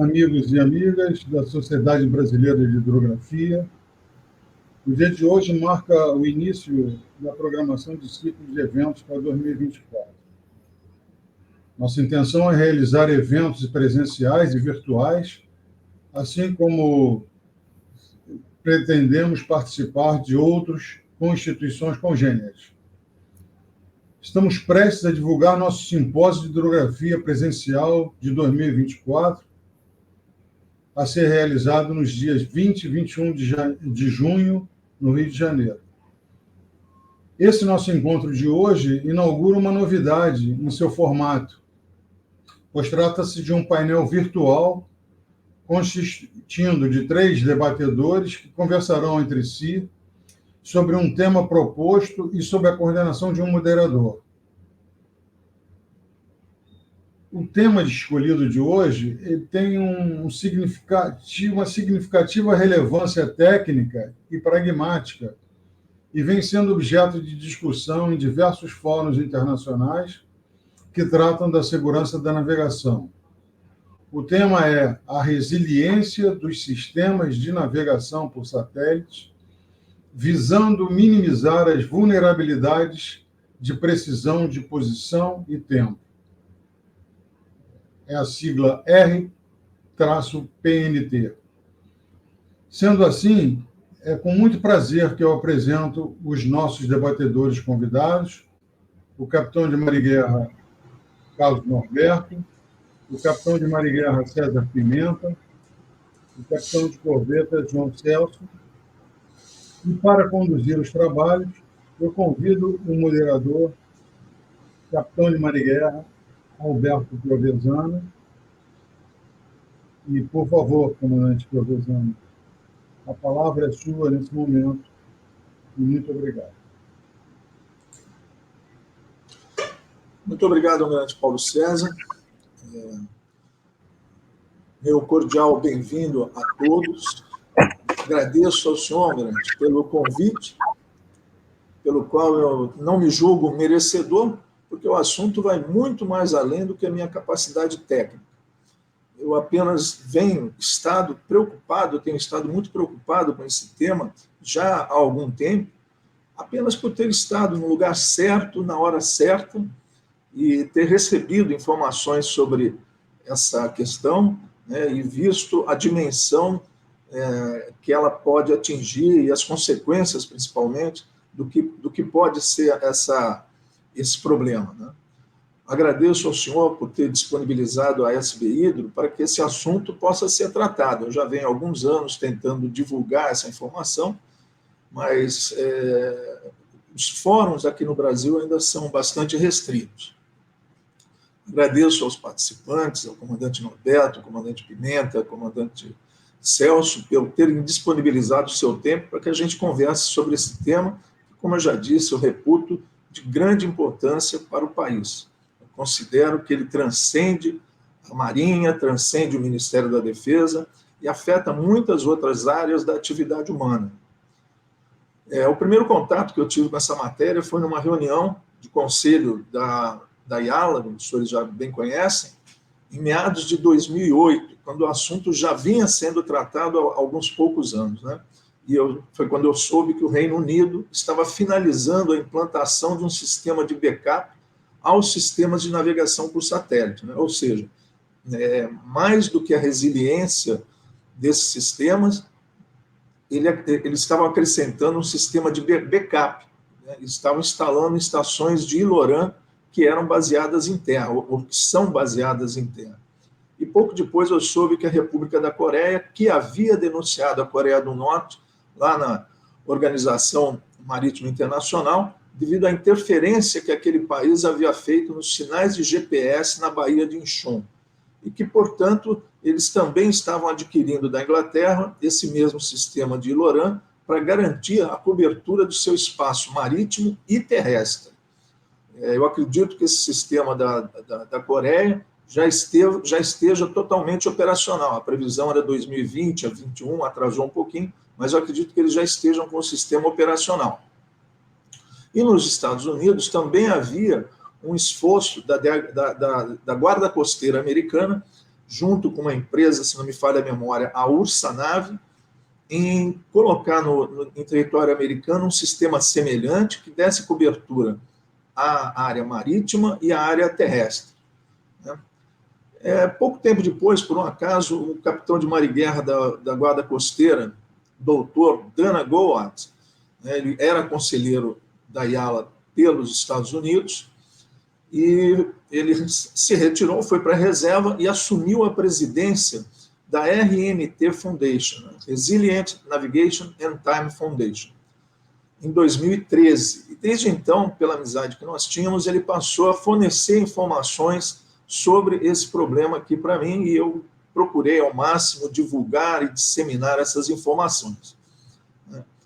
amigos e amigas da Sociedade Brasileira de Hidrografia. O dia de hoje marca o início da programação de ciclo de eventos para 2024. Nossa intenção é realizar eventos presenciais e virtuais, assim como pretendemos participar de outros com instituições congêneres. Estamos prestes a divulgar nosso simpósio de hidrografia presencial de 2024, a ser realizado nos dias 20 e 21 de junho, no Rio de Janeiro. Esse nosso encontro de hoje inaugura uma novidade em seu formato, pois trata-se de um painel virtual consistindo de 3 debatedores que conversarão entre si sobre um tema proposto e sob a coordenação de um moderador. O tema escolhido de hoje ele tem uma significativa relevância técnica e pragmática e vem sendo objeto de discussão em diversos fóruns internacionais que tratam da segurança da navegação. O tema é a resiliência dos sistemas de navegação por satélite, visando minimizar as vulnerabilidades de precisão de posição e tempo. É a sigla R-PNT. Sendo assim, é com muito prazer que eu apresento os nossos debatedores convidados, o capitão de Maringuerra Carlos Norberto, o capitão de Maringuerra César Pimenta, o capitão de corveta João Celso. E para conduzir os trabalhos, eu convido o moderador, capitão de Maringuerra, Alberto Provenzano. E, por favor, comandante Provenzano, a palavra é sua nesse momento. E muito obrigado. Muito obrigado, almirante Paulo César. Meu cordial bem-vindo a todos. Agradeço ao senhor, almirante, pelo convite, pelo qual eu não me julgo merecedor, porque o assunto vai muito mais além do que a minha capacidade técnica. Eu apenas tenho estado muito preocupado com esse tema já há algum tempo, apenas por ter estado no lugar certo, na hora certa, e ter recebido informações sobre essa questão, né, e visto a dimensão que ela pode atingir e as consequências, principalmente, do que pode ser esse problema, né? Agradeço ao senhor por ter disponibilizado a SB Hidro para que esse assunto possa ser tratado. Eu já venho há alguns anos tentando divulgar essa informação, mas os fóruns aqui no Brasil ainda são bastante restritos. Agradeço aos participantes, ao comandante Norberto, ao comandante Pimenta, ao comandante Celso, por terem disponibilizado o seu tempo para que a gente converse sobre esse tema, que, como eu já disse, eu reputo de grande importância para o país. Eu considero que ele transcende a Marinha, transcende o Ministério da Defesa e afeta muitas outras áreas da atividade humana. O primeiro contato que eu tive com essa matéria foi numa reunião de conselho da IALA, como os senhores já bem conhecem, em meados de 2008, quando o assunto já vinha sendo tratado há alguns poucos anos, né? Foi quando eu soube que o Reino Unido estava finalizando a implantação de um sistema de backup aos sistemas de navegação por satélite, né? Ou seja, mais do que a resiliência desses sistemas, eles estavam acrescentando um sistema de backup, né? Eles estavam instalando estações de ILORAN que eram baseadas em terra, ou que são baseadas em terra. E pouco depois eu soube que a República da Coreia, que havia denunciado a Coreia do Norte, lá na Organização Marítima Internacional, devido à interferência que aquele país havia feito nos sinais de GPS na Baía de Incheon, e que, portanto, eles também estavam adquirindo da Inglaterra esse mesmo sistema de ILORAN para garantir a cobertura do seu espaço marítimo e terrestre. Eu acredito que esse sistema da Coreia já esteja totalmente operacional. A previsão era 2020, a 2021, atrasou um pouquinho, mas eu acredito que eles já estejam com o sistema operacional. E nos Estados Unidos também havia um esforço da Guarda Costeira americana junto com uma empresa, se não me falha a memória, a Ursanave, em colocar em território americano um sistema semelhante que desse cobertura à área marítima e à área terrestre. Pouco tempo depois, por um acaso, o capitão de mar e guerra da Guarda Costeira, doutor Dana Goat, ele era conselheiro da IALA pelos Estados Unidos, e ele se retirou, foi para a reserva e assumiu a presidência da RNT Foundation, Resilient Navigation and Time Foundation, em 2013. E desde então, pela amizade que nós tínhamos, ele passou a fornecer informações sobre esse problema aqui para mim, e eu procurei ao máximo divulgar e disseminar essas informações.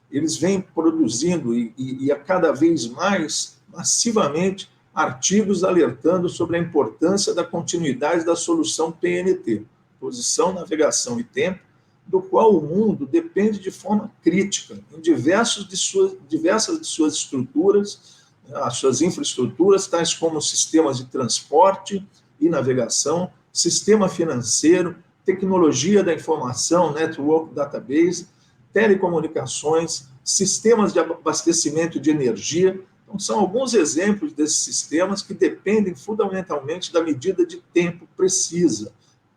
Eles vêm produzindo e a cada vez mais massivamente artigos alertando sobre a importância da continuidade da solução PNT, posição, navegação e tempo, do qual o mundo depende de forma crítica em diversas de suas estruturas, as suas infraestruturas, tais como sistemas de transporte e navegação, sistema financeiro, tecnologia da informação, network database, telecomunicações, sistemas de abastecimento de energia. Então, são alguns exemplos desses sistemas que dependem fundamentalmente da medida de tempo precisa,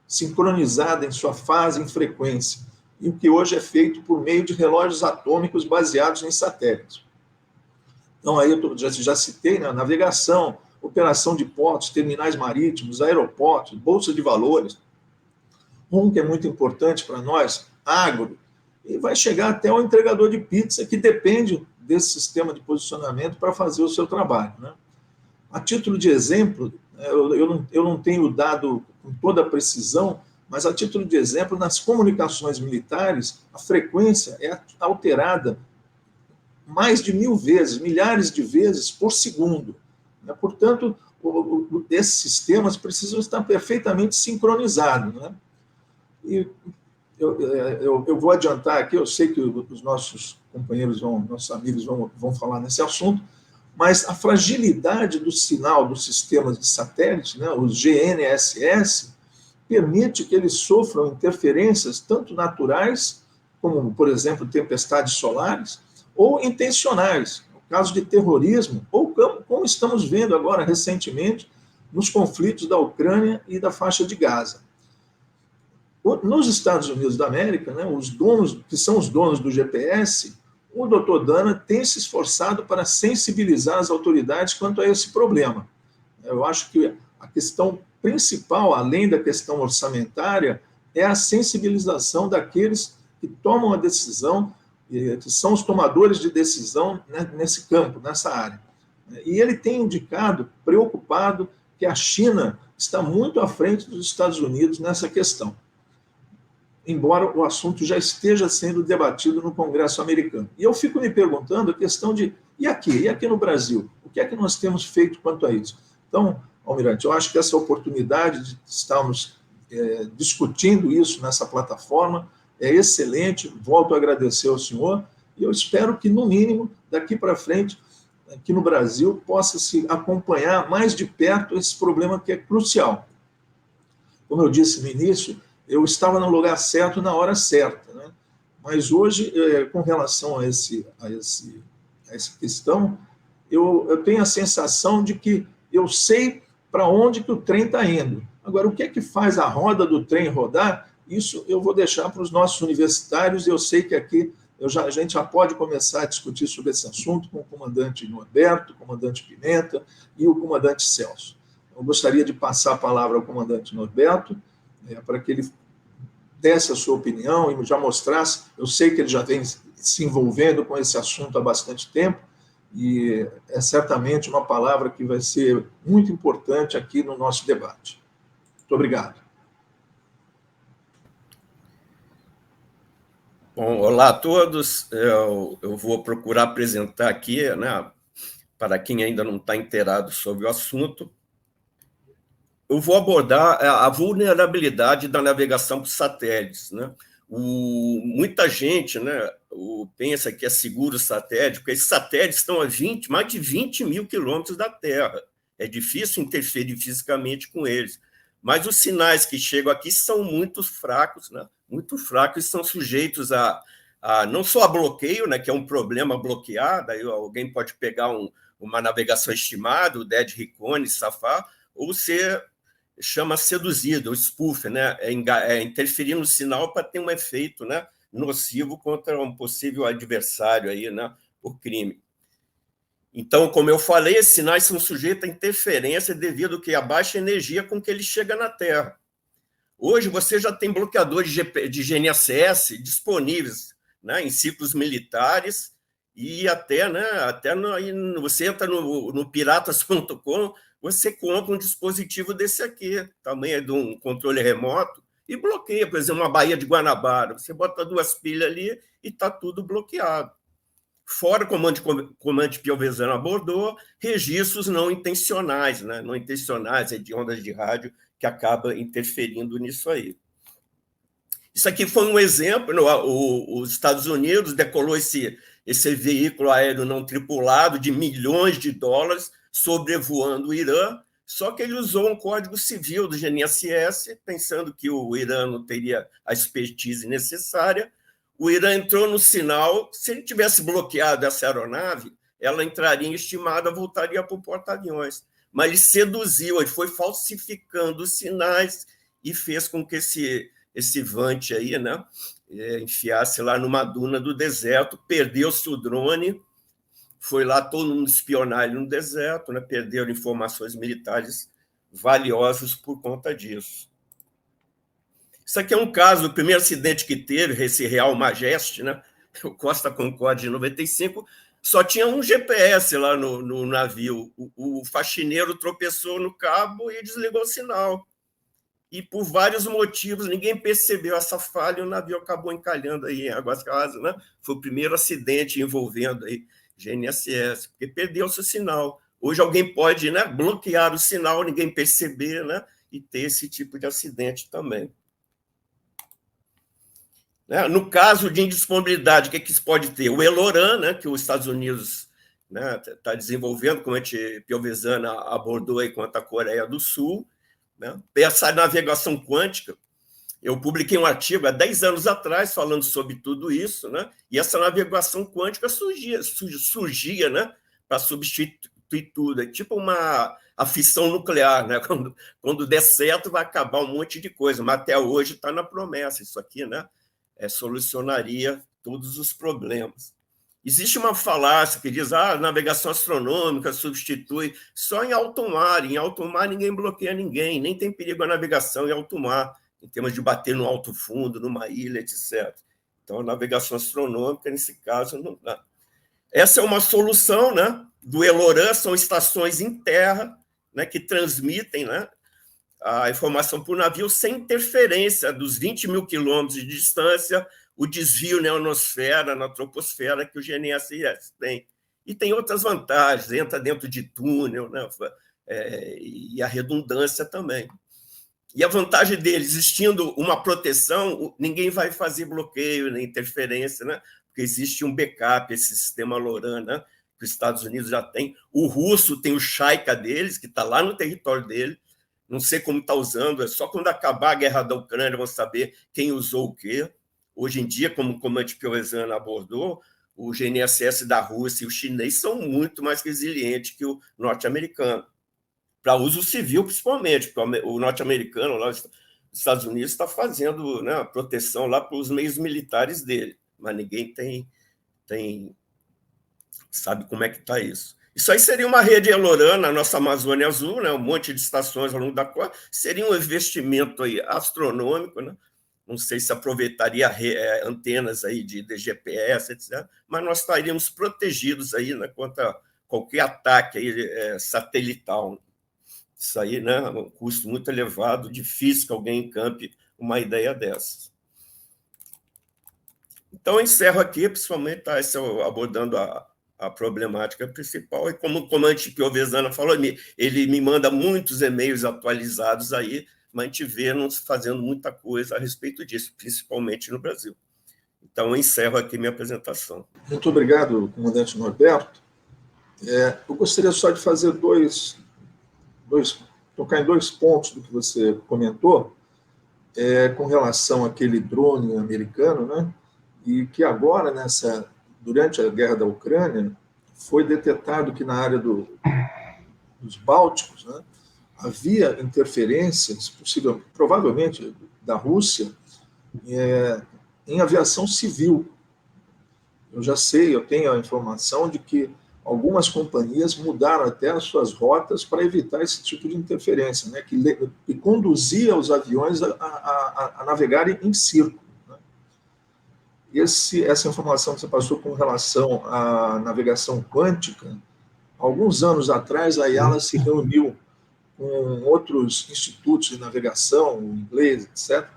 sincronizada em sua fase e frequência, e o que hoje é feito por meio de relógios atômicos baseados em satélites. Então, aí eu já citei, né, navegação, operação de portos, terminais marítimos, aeroportos, bolsa de valores. Um que é muito importante para nós, agro, e vai chegar até o entregador de pizza, que depende desse sistema de posicionamento para fazer o seu trabalho, né? A título de exemplo, eu não tenho dado com toda a precisão, mas a título de exemplo, nas comunicações militares, a frequência é alterada mais de 1000 vezes, milhares de vezes por segundo. Portanto, esses sistemas precisam estar perfeitamente sincronizados, né? E eu vou adiantar aqui, eu sei que os nossos companheiros, nossos amigos vão falar nesse assunto, mas a fragilidade do sinal dos sistemas de satélite, né, os GNSS, permite que eles sofram interferências tanto naturais, como, por exemplo, tempestades solares, ou intencionais, no caso de terrorismo, ou como estamos vendo agora recentemente nos conflitos da Ucrânia e da faixa de Gaza. Nos Estados Unidos da América, né, os donos, que são os donos do GPS, o Dr. Dana tem se esforçado para sensibilizar as autoridades quanto a esse problema. Eu acho que a questão principal, além da questão orçamentária, é a sensibilização daqueles que tomam a decisão, que são os tomadores de decisão, né, nesse campo, nessa área. E ele tem indicado, preocupado, que a China está muito à frente dos Estados Unidos nessa questão, embora o assunto já esteja sendo debatido no Congresso americano. E eu fico me perguntando a questão de, e aqui no Brasil? O que é que nós temos feito quanto a isso? Então, Almirante, eu acho que essa oportunidade de estarmos discutindo isso nessa plataforma é excelente, volto a agradecer ao senhor, e eu espero que, no mínimo, daqui para frente, aqui no Brasil, possa se acompanhar mais de perto esse problema que é crucial. Como eu disse no início, eu estava no lugar certo na hora certa, né? Mas hoje, com relação a essa questão, eu tenho a sensação de que eu sei para onde que o trem está indo. Agora, o que é que faz a roda do trem rodar? Isso eu vou deixar para os nossos universitários, e eu sei que aqui a gente já pode começar a discutir sobre esse assunto com o comandante Norberto, o comandante Pimenta e o comandante Celso. Eu gostaria de passar a palavra ao comandante Norberto, para que ele desse a sua opinião e já mostrasse. Eu sei que ele já vem se envolvendo com esse assunto há bastante tempo, e é certamente uma palavra que vai ser muito importante aqui no nosso debate. Muito obrigado. Bom, olá a todos. Eu vou procurar apresentar aqui, né, para quem ainda não está inteirado sobre o assunto. Eu vou abordar a vulnerabilidade da navegação por satélites, né? Muita gente, né, pensa que é seguro o satélite, porque esses satélites estão a mais de 20 mil quilômetros da Terra. É difícil interferir fisicamente com eles, mas os sinais que chegam aqui são muito fracos, né? Muito fracos, e são sujeitos a não só a bloqueio, né, que é um problema bloqueado, aí alguém pode pegar uma navegação estimada, o dead recon, safar, ou ser chama seduzido, o spoof, né, interferir no sinal para ter um efeito, né, nocivo contra um possível adversário aí, né, por crime. Então, como eu falei, esses sinais são sujeitos a interferência devido à baixa energia com que ele chega na Terra. Hoje, você já tem bloqueadores de GNSS disponíveis, né, em ciclos militares, e até, né, você entra no piratas.com, você compra um dispositivo desse aqui, tamanho de um controle remoto, e bloqueia, por exemplo, uma Baía de Guanabara. Você bota 2 pilhas ali e está tudo bloqueado. Fora comando Piovesan abordou, registros não intencionais, né? Não intencionais, de ondas de rádio, que acaba interferindo nisso aí. Isso aqui foi um exemplo, os Estados Unidos decolou esse veículo aéreo não tripulado de milhões de dólares sobrevoando o Irã, só que ele usou um código civil do GNSS, pensando que o Irã não teria a expertise necessária. O Irã entrou no sinal, se ele tivesse bloqueado essa aeronave, ela entraria em estimada, voltaria para o porta-aviões. Mas ele seduziu, ele foi falsificando os sinais e fez com que esse Vante aí, né, enfiasse lá numa duna do deserto, perdeu-se o drone, foi lá todo mundo espionar ele no deserto, né, perderam informações militares valiosas por conta disso. Isso aqui é um caso, o primeiro acidente que teve, esse Real Majesty, né, o Costa Concorde de 95, só tinha um GPS lá no navio. O faxineiro tropeçou no cabo e desligou o sinal. E por vários motivos, ninguém percebeu essa falha e o navio acabou encalhando aí em Águas Claras, né? Foi o primeiro acidente envolvendo aí GNSS, porque perdeu-se o sinal. Hoje alguém pode, né, bloquear o sinal, ninguém perceber, né, e ter esse tipo de acidente também. No caso de indisponibilidade, o que isso pode ter? O Eloran, né, que os Estados Unidos está desenvolvendo, como a gente Piovesan abordou aí quanto à Coreia do Sul, né? Essa navegação quântica, eu publiquei um artigo há 10 anos atrás falando sobre tudo isso, né? E essa navegação quântica surgia, né, para substituir tudo. É tipo a fissão nuclear, né? Quando der certo, vai acabar um monte de coisa, mas até hoje está na promessa isso aqui, né? Solucionaria todos os problemas. Existe uma falácia que diz a navegação astronômica substitui só em alto mar. Em alto mar ninguém bloqueia ninguém, nem tem perigo a navegação em alto mar, em termos de bater no alto fundo, numa ilha, etc. Então, a navegação astronômica, nesse caso, não dá. Essa é uma solução, né, do Eloran, são estações em terra, né, que transmitem, né, a informação para o navio sem interferência dos 20 mil quilômetros de distância, o desvio na ionosfera, na troposfera que o GNSS tem. E tem outras vantagens, entra dentro de túnel, né, e a redundância também. E a vantagem dele, existindo uma proteção, ninguém vai fazer bloqueio, nem interferência, né, porque existe um backup, esse sistema LORAN, né, que os Estados Unidos já tem. O russo tem o Shaika deles, que está lá no território dele, não sei como está usando, é só quando acabar a guerra da Ucrânia vão saber quem usou o quê. Hoje em dia, como o comandante Piovesan abordou, o GNSS da Rússia e o chinês são muito mais resilientes que o norte-americano, para uso civil principalmente, porque o norte-americano, lá, os Estados Unidos, está fazendo, né, a proteção lá para os meios militares dele, mas ninguém sabe como é que está isso. Isso aí seria uma rede Eloran na nossa Amazônia Azul, né, um monte de estações ao longo da costa, seria um investimento aí astronômico, né? Não sei se aproveitaria antenas aí de GPS, etc., mas nós estaríamos protegidos aí, né, contra qualquer ataque aí, satelital. Isso aí, né, é um custo muito elevado, difícil que alguém encampe uma ideia dessas. Então, eu encerro aqui, principalmente abordando a problemática principal, e como o comandante Piovesan falou, ele me manda muitos e-mails atualizados aí, mas a gente vê não fazendo muita coisa a respeito disso, principalmente no Brasil. Então, eu encerro aqui minha apresentação. Muito obrigado, comandante Norberto. Eu gostaria só de fazer dois tocar em 2 pontos do que você comentou, com relação àquele drone americano, né? E que agora, durante a guerra da Ucrânia, foi detectado que na área dos Bálticos, né, havia interferências, provavelmente da Rússia, em aviação civil. Eu já sei, eu tenho a informação de que algumas companhias mudaram até as suas rotas para evitar esse tipo de interferência, né, que conduzia os aviões a navegarem em círculo. Né. Essa informação que você passou com relação à navegação quântica, alguns anos atrás, a IALA se reuniu com outros institutos de navegação, inglês, etc.,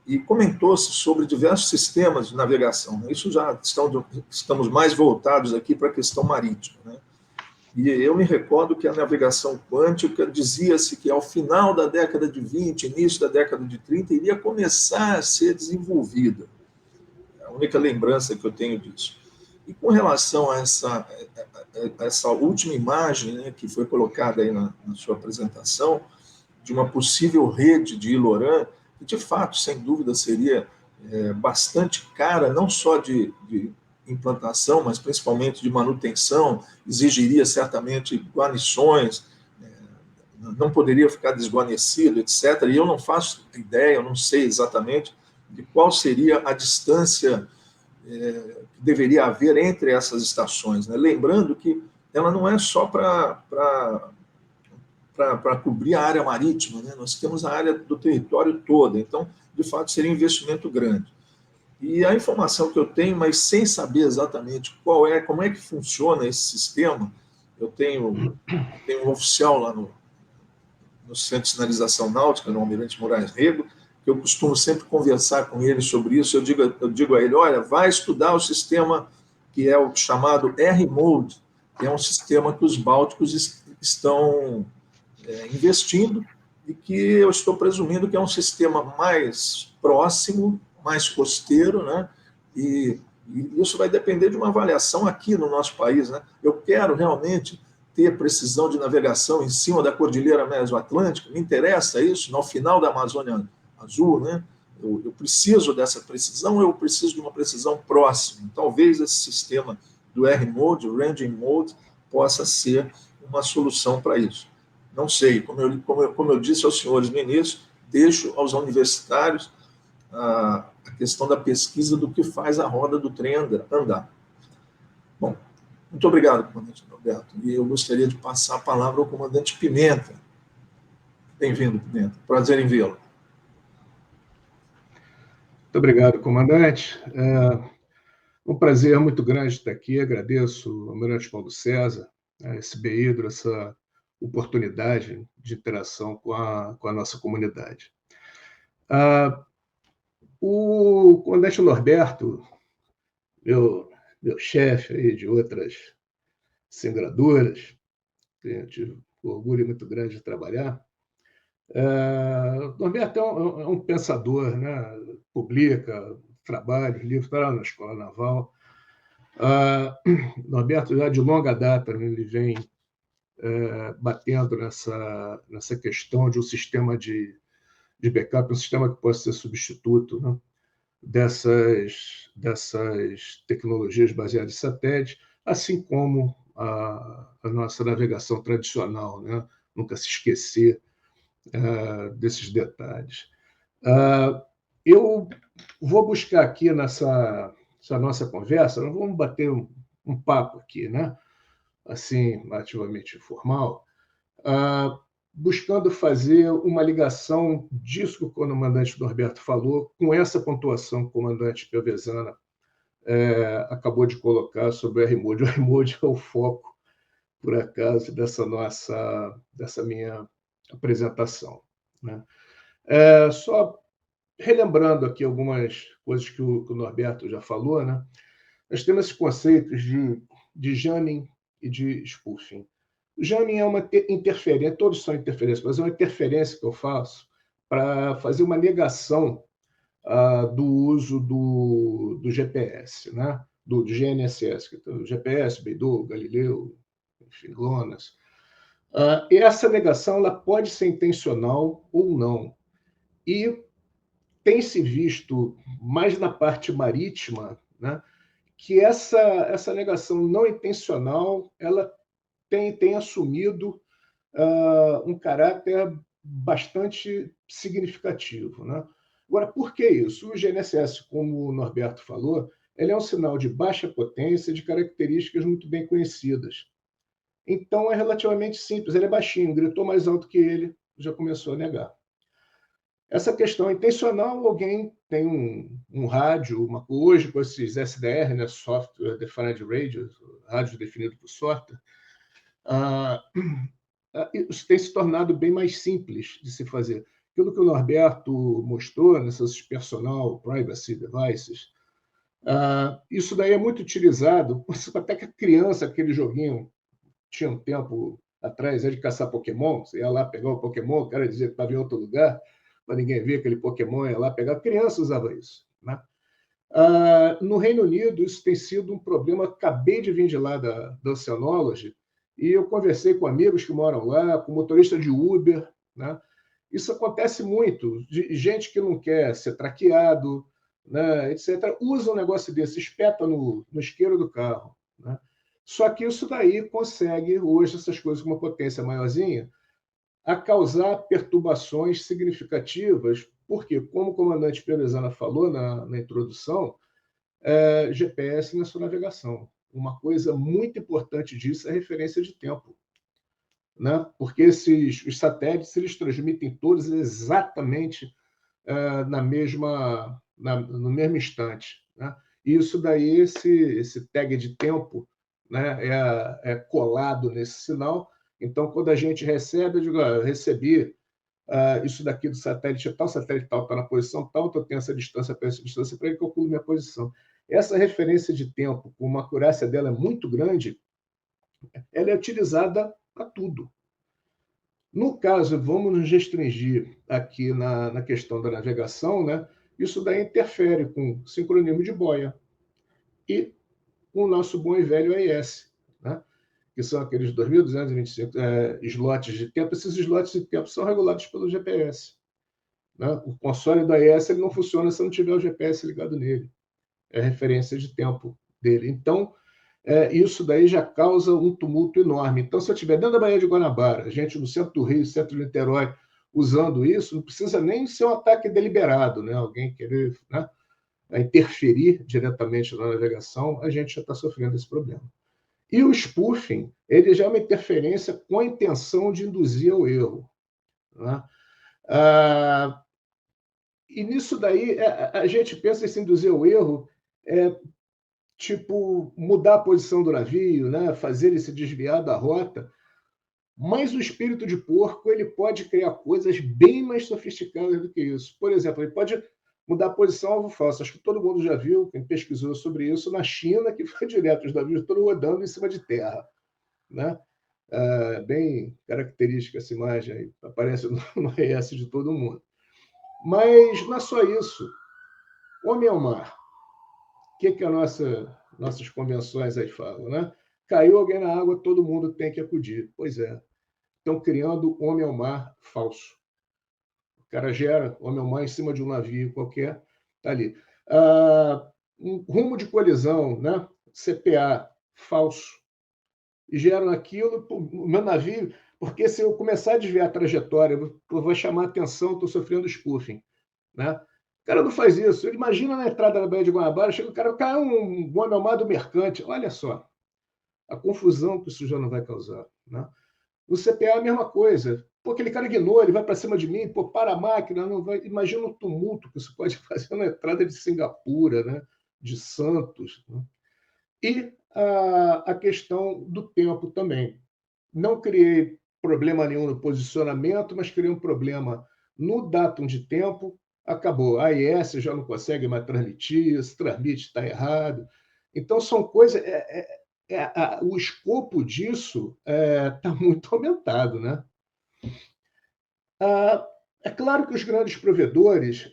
e comentou-se sobre diversos sistemas de navegação. Isso já estamos mais voltados aqui para a questão marítima. Né? E eu me recordo que a navegação quântica dizia-se que ao final da década de 20, início da década de 30, iria começar a ser desenvolvida. É a única lembrança que eu tenho disso. E com relação a essa última imagem, né, que foi colocada aí na sua apresentação, de uma possível rede de Iloran, que de fato, sem dúvida, seria bastante cara, não só de implantação, mas principalmente de manutenção, exigiria certamente guarnições, não poderia ficar desguarnecido, etc. E eu não faço ideia, eu não sei exatamente de qual seria a distância que deveria haver entre essas estações. Né? Lembrando que ela não é só para cobrir a área marítima, né? Nós temos a área do território toda, então, de fato, seria um investimento grande. E a informação que eu tenho, mas sem saber exatamente como é que funciona esse sistema, eu tenho um oficial lá no Centro de Sinalização Náutica, no Almirante Moraes Rego, que eu costumo sempre conversar com ele sobre isso. Eu digo a ele, olha, vai estudar o sistema que é o chamado R-Mode, que é um sistema que os bálticos estão investindo e que eu estou presumindo que é um sistema mais próximo, mais costeiro, né? E isso vai depender de uma avaliação aqui no nosso país, né? Eu quero realmente ter precisão de navegação em cima da Cordilheira Mesoatlântica, me interessa isso, no final da Amazônia Azul, né? Eu preciso dessa precisão, eu preciso de uma precisão próxima. Talvez esse sistema do R-Mode, o Ranging Mode, possa ser uma solução para isso. Não sei, como eu disse aos senhores no início, deixo aos universitários a questão da pesquisa do que faz a roda do trem andar. Bom, muito obrigado, comandante Roberto. E eu gostaria de passar a palavra ao comandante Pimenta. Bem-vindo, Pimenta. Prazer em vê-lo. Muito obrigado, comandante. Um prazer muito grande estar aqui. Agradeço ao Almirante Paulo César, a SB Hidro, essa oportunidade de interação com a nossa comunidade. O comandante Norberto, meu chefe aí de outras singraduras, que eu tive um orgulho muito grande de trabalhar, Norberto é um pensador, né? Publica trabalhos, livros, está na Escola Naval. Norberto, já de longa data, ele vem batendo nessa questão de um sistema de backup, um sistema que possa ser substituto, né, dessas tecnologias baseadas em satélite, assim como a nossa navegação tradicional, né? Nunca se esquecer desses detalhes. Eu vou buscar aqui nessa nossa conversa, nós vamos bater um papo aqui, né? Assim, ativamente informal, buscando fazer uma ligação disso que o comandante Norberto falou com essa pontuação que o comandante Piovesana acabou de colocar sobre o R-Mode. O R-Mode é o foco, por acaso, dessa minha apresentação, né? Só relembrando aqui algumas coisas que o Norberto já falou, né? Nós temos esses conceitos de jamming e de spoofing. O jamming é uma interferência, todos são interferências, mas é uma interferência que eu faço para fazer uma negação do uso do GPS, né? do GNSS, que é o GPS, Beidou, Galileu, enfim, GLONASS. E essa negação ela pode ser intencional ou não. E tem se visto, mais na parte marítima, né, que essa negação não intencional ela tem assumido um caráter bastante significativo, né? Agora, por que isso? O GNSS, como o Norberto falou, ele é um sinal de baixa potência, de características muito bem conhecidas. Então, é relativamente simples. Ele é baixinho, gritou mais alto que ele, já começou a negar. Essa questão é intencional, alguém tem um rádio, hoje com esses SDR, né, Software Defined Radio, rádio definido por software, isso tem se tornado bem mais simples de se fazer. Aquilo que o Norberto mostrou nessas personal privacy devices, isso daí é muito utilizado, até que a criança, aquele joguinho, tinha um tempo atrás, de caçar Pokémon, você ia lá pegar o Pokémon, o cara dizia que estava em outro lugar, para ninguém ver aquele Pokémon, ia lá pegar. A criança usava isso, né? No Reino Unido, isso tem sido um problema. Acabei de vir de lá da Oceanology e eu conversei com amigos que moram lá, com motorista de Uber, né? Isso acontece muito, de gente que não quer ser traqueado, né, etc. Usa um negócio desse, espeta no isqueiro do carro, né? Só que isso daí consegue, hoje, essas coisas com uma potência maiorzinha, a causar perturbações significativas, porque, como o comandante Perezana falou na introdução, GPS na sua navegação. Uma coisa muito importante disso é a referência de tempo, né? Porque os satélites eles transmitem todos exatamente no mesmo instante, né? E isso daí, esse tag de tempo, né, é colado nesse sinal. Então, quando a gente recebe, eu digo, eu recebi isso daqui do satélite tal está na posição tal, então eu tenho essa distância para essa distância, para ele calculo minha posição. Essa referência de tempo, com uma acurácia dela muito grande, ela é utilizada para tudo. No caso, vamos nos restringir aqui na questão da navegação, né? Isso daí interfere com sincronismo de boia e com o nosso bom e velho AES, né? Que são aqueles 2.225 slots de tempo. Esses slots de tempo são regulados pelo GPS, né? O console do AES ele não funciona se não tiver o GPS ligado nele. É a referência de tempo dele. Então, isso daí já causa um tumulto enorme. Então, se eu estiver dentro da Baía de Guanabara, gente no centro do Rio, centro de Niterói, usando isso, não precisa nem ser um ataque deliberado, né? Alguém querer, né, interferir diretamente na navegação, a gente já está sofrendo esse problema. E o spoofing, ele já é uma interferência com a intenção de induzir ao erro, né? E nisso daí, a gente pensa em se induzir ao erro, tipo, mudar a posição do navio, né? Fazer ele se desviar da rota, mas o espírito de porco ele pode criar coisas bem mais sofisticadas do que isso. Por exemplo, ele pode mudar a posição alvo falso. Acho que todo mundo já viu, quem pesquisou sobre isso, na China, que foi direto, os navios todos rodando em cima de terra, né? Bem característica essa imagem aí, aparece no RS de todo mundo. Mas não é só isso. Homem ao mar. O que nossas convenções aí falam, né? Caiu alguém na água, todo mundo tem que acudir. Pois é. Estão criando homem ao mar falso. O cara gera homem ao mar em cima de um navio qualquer, está ali. Um rumo de colisão, né? CPA, falso. E geram aquilo, o meu navio, porque se eu começar a desviar a trajetória, eu vou chamar a atenção, estou sofrendo spoofing, né? O cara não faz isso. Ele imagina na entrada da Baía de Guanabara, chega o cara, um homem ao mar do mercante. Olha só a confusão que isso já não vai causar, né? O CPA é a mesma coisa. Pô, aquele cara ignorou, ele vai para cima de mim, pô, para a máquina, não vai. Imagina o tumulto que isso pode fazer na entrada de Singapura, né? De Santos, né? E a questão do tempo também. Não criei problema nenhum no posicionamento, mas criei um problema no datum de tempo. Acabou. A AES já não consegue mais transmitir, se transmite, está errado. Então, são coisas. O escopo disso está muito aumentado, né? É claro que os grandes provedores,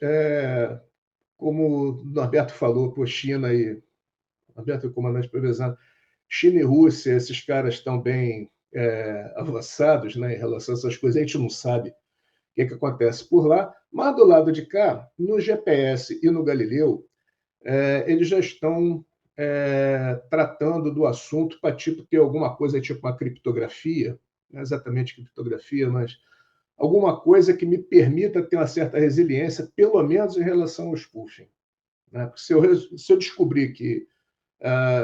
como o Norberto falou, por China e Norberto, o comandante Perezana, China e Rússia, esses caras estão bem avançados, né, em relação a essas coisas. A gente não sabe o que acontece por lá, mas do lado de cá, no GPS e no Galileu, eles já estão tratando do assunto para ter alguma coisa, tipo uma criptografia, não é exatamente criptografia, mas alguma coisa que me permita ter uma certa resiliência, pelo menos em relação ao spoofing. Né? Se eu descobrir que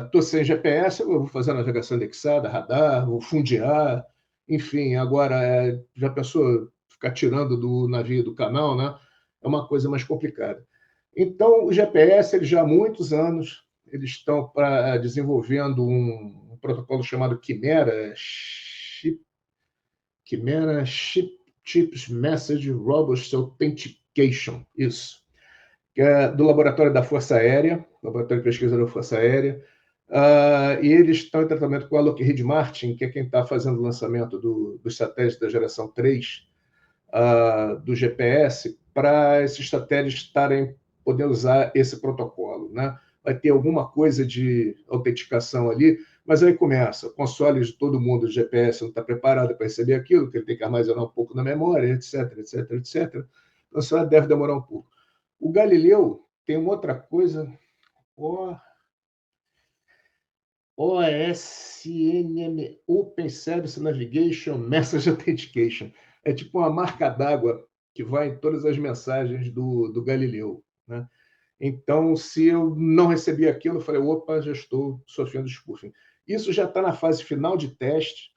estou sem GPS, eu vou fazer a navegação indexada, radar, vou fundear, enfim. Agora, já pensou ficar tirando do navio do canal, né? É uma coisa mais complicada. Então, o GPS, eles já há muitos anos, eles estão desenvolvendo um protocolo chamado Chimera Chips Message Robust Authentication, isso, que é do Laboratório da Força Aérea, Laboratório de Pesquisa da Força Aérea, e eles estão em tratamento com a Lockheed Martin, que é quem está fazendo o lançamento dos satélites da geração 3 do GPS, para esses satélites estarem podendo usar esse protocolo. Né? Vai ter alguma coisa de autenticação ali, mas aí começa, o console de todo mundo de GPS não está preparado para receber aquilo, que ele tem que armazenar um pouco na memória, etc, etc, etc. Então, isso deve demorar um pouco. O Galileu tem uma outra coisa, OSNM, Open Service Navigation Message Authentication. É tipo uma marca d'água que vai em todas as mensagens do Galileu. Né? Então, se eu não recebi aquilo, eu falei, opa, já estou sofrendo spoofing. Isso já está na fase final de teste.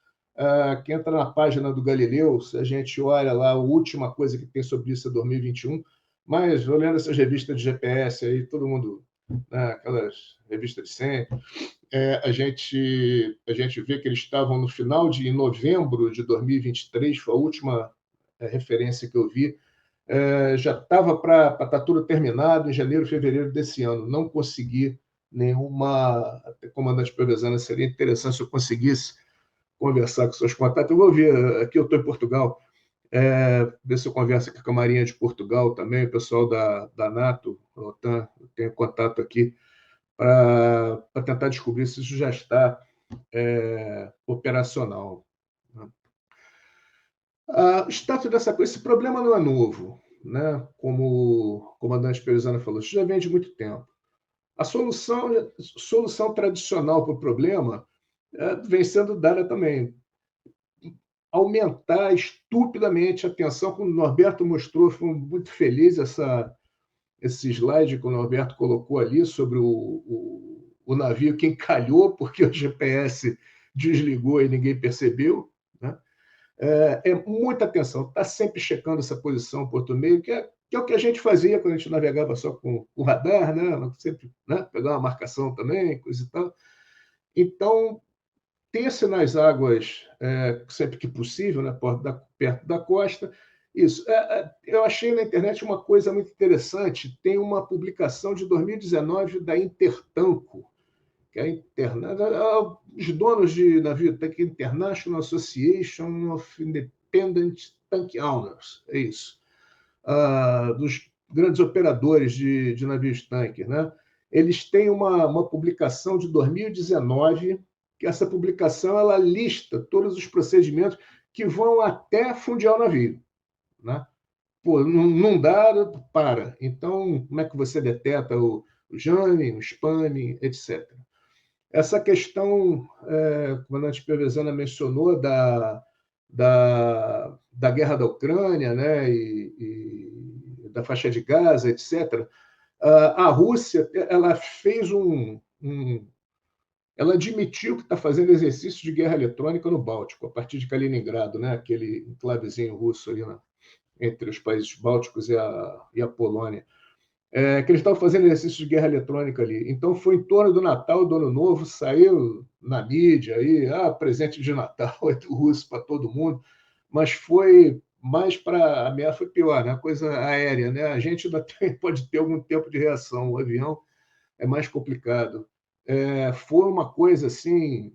Quem entra na página do Galileu, se a gente olha lá, a última coisa que tem sobre isso é 2021, mas olhando essas revistas de GPS aí, todo mundo, né, aquelas revistas de sempre, a gente vê que eles estavam no final de novembro de 2023, foi a última referência que eu vi, já estava para estar tudo terminado em janeiro, fevereiro desse ano. Não consegui nenhuma... Comandante Provenzano, seria interessante se eu conseguisse conversar com seus contatos. Eu vou ver, aqui eu estou em Portugal, ver se eu converso aqui com a Marinha de Portugal também, o pessoal da NATO, da OTAN, eu tenho contato aqui, para tentar descobrir se isso já está operacional. O status dessa coisa, esse problema não é novo, né? Como o comandante Perizano falou, isso já vem de muito tempo. A solução tradicional para o problema vem sendo dada também. Aumentar estupidamente a tensão, como o Norberto mostrou, foi muito feliz esse slide que o Norberto colocou ali sobre o navio que encalhou porque o GPS desligou e ninguém percebeu. Né? Muita atenção, está sempre checando essa posição porto meio, que é o que a gente fazia quando a gente navegava só com o radar, né? Sempre, né? Pegar uma marcação também, coisa e tal. Então, ter-se nas águas sempre que possível, né? Perto da costa. Isso. Eu achei na internet uma coisa muito interessante. Tem uma publicação de 2019 da Intertanko, que é os donos de navio, que é International Association of Independent Tank Owners, é isso, dos grandes operadores de navios tanker, né? Eles têm uma publicação de 2019, que essa publicação ela lista todos os procedimentos que vão até fundear o navio, né? Pô, não dá, para. Então, como é que você deteta o jamming, o spamming, etc. Essa questão, o comandante Provenzano mencionou da guerra da Ucrânia, né, e da faixa de Gaza, etc. A Rússia ela fez ela admitiu que está fazendo exercício de guerra eletrônica no Báltico, a partir de Kaliningrado, né, aquele enclavezinho russo ali entre os países bálticos e a Polônia. Que eles estavam fazendo exercício de guerra eletrônica ali. Então, foi em torno do Natal, do Ano Novo, saiu na mídia, aí, presente de Natal do russo para todo mundo, mas foi mais para... A ameaça foi pior, né? A coisa aérea, né? A gente ainda pode ter algum tempo de reação, o avião é mais complicado. Foi uma coisa assim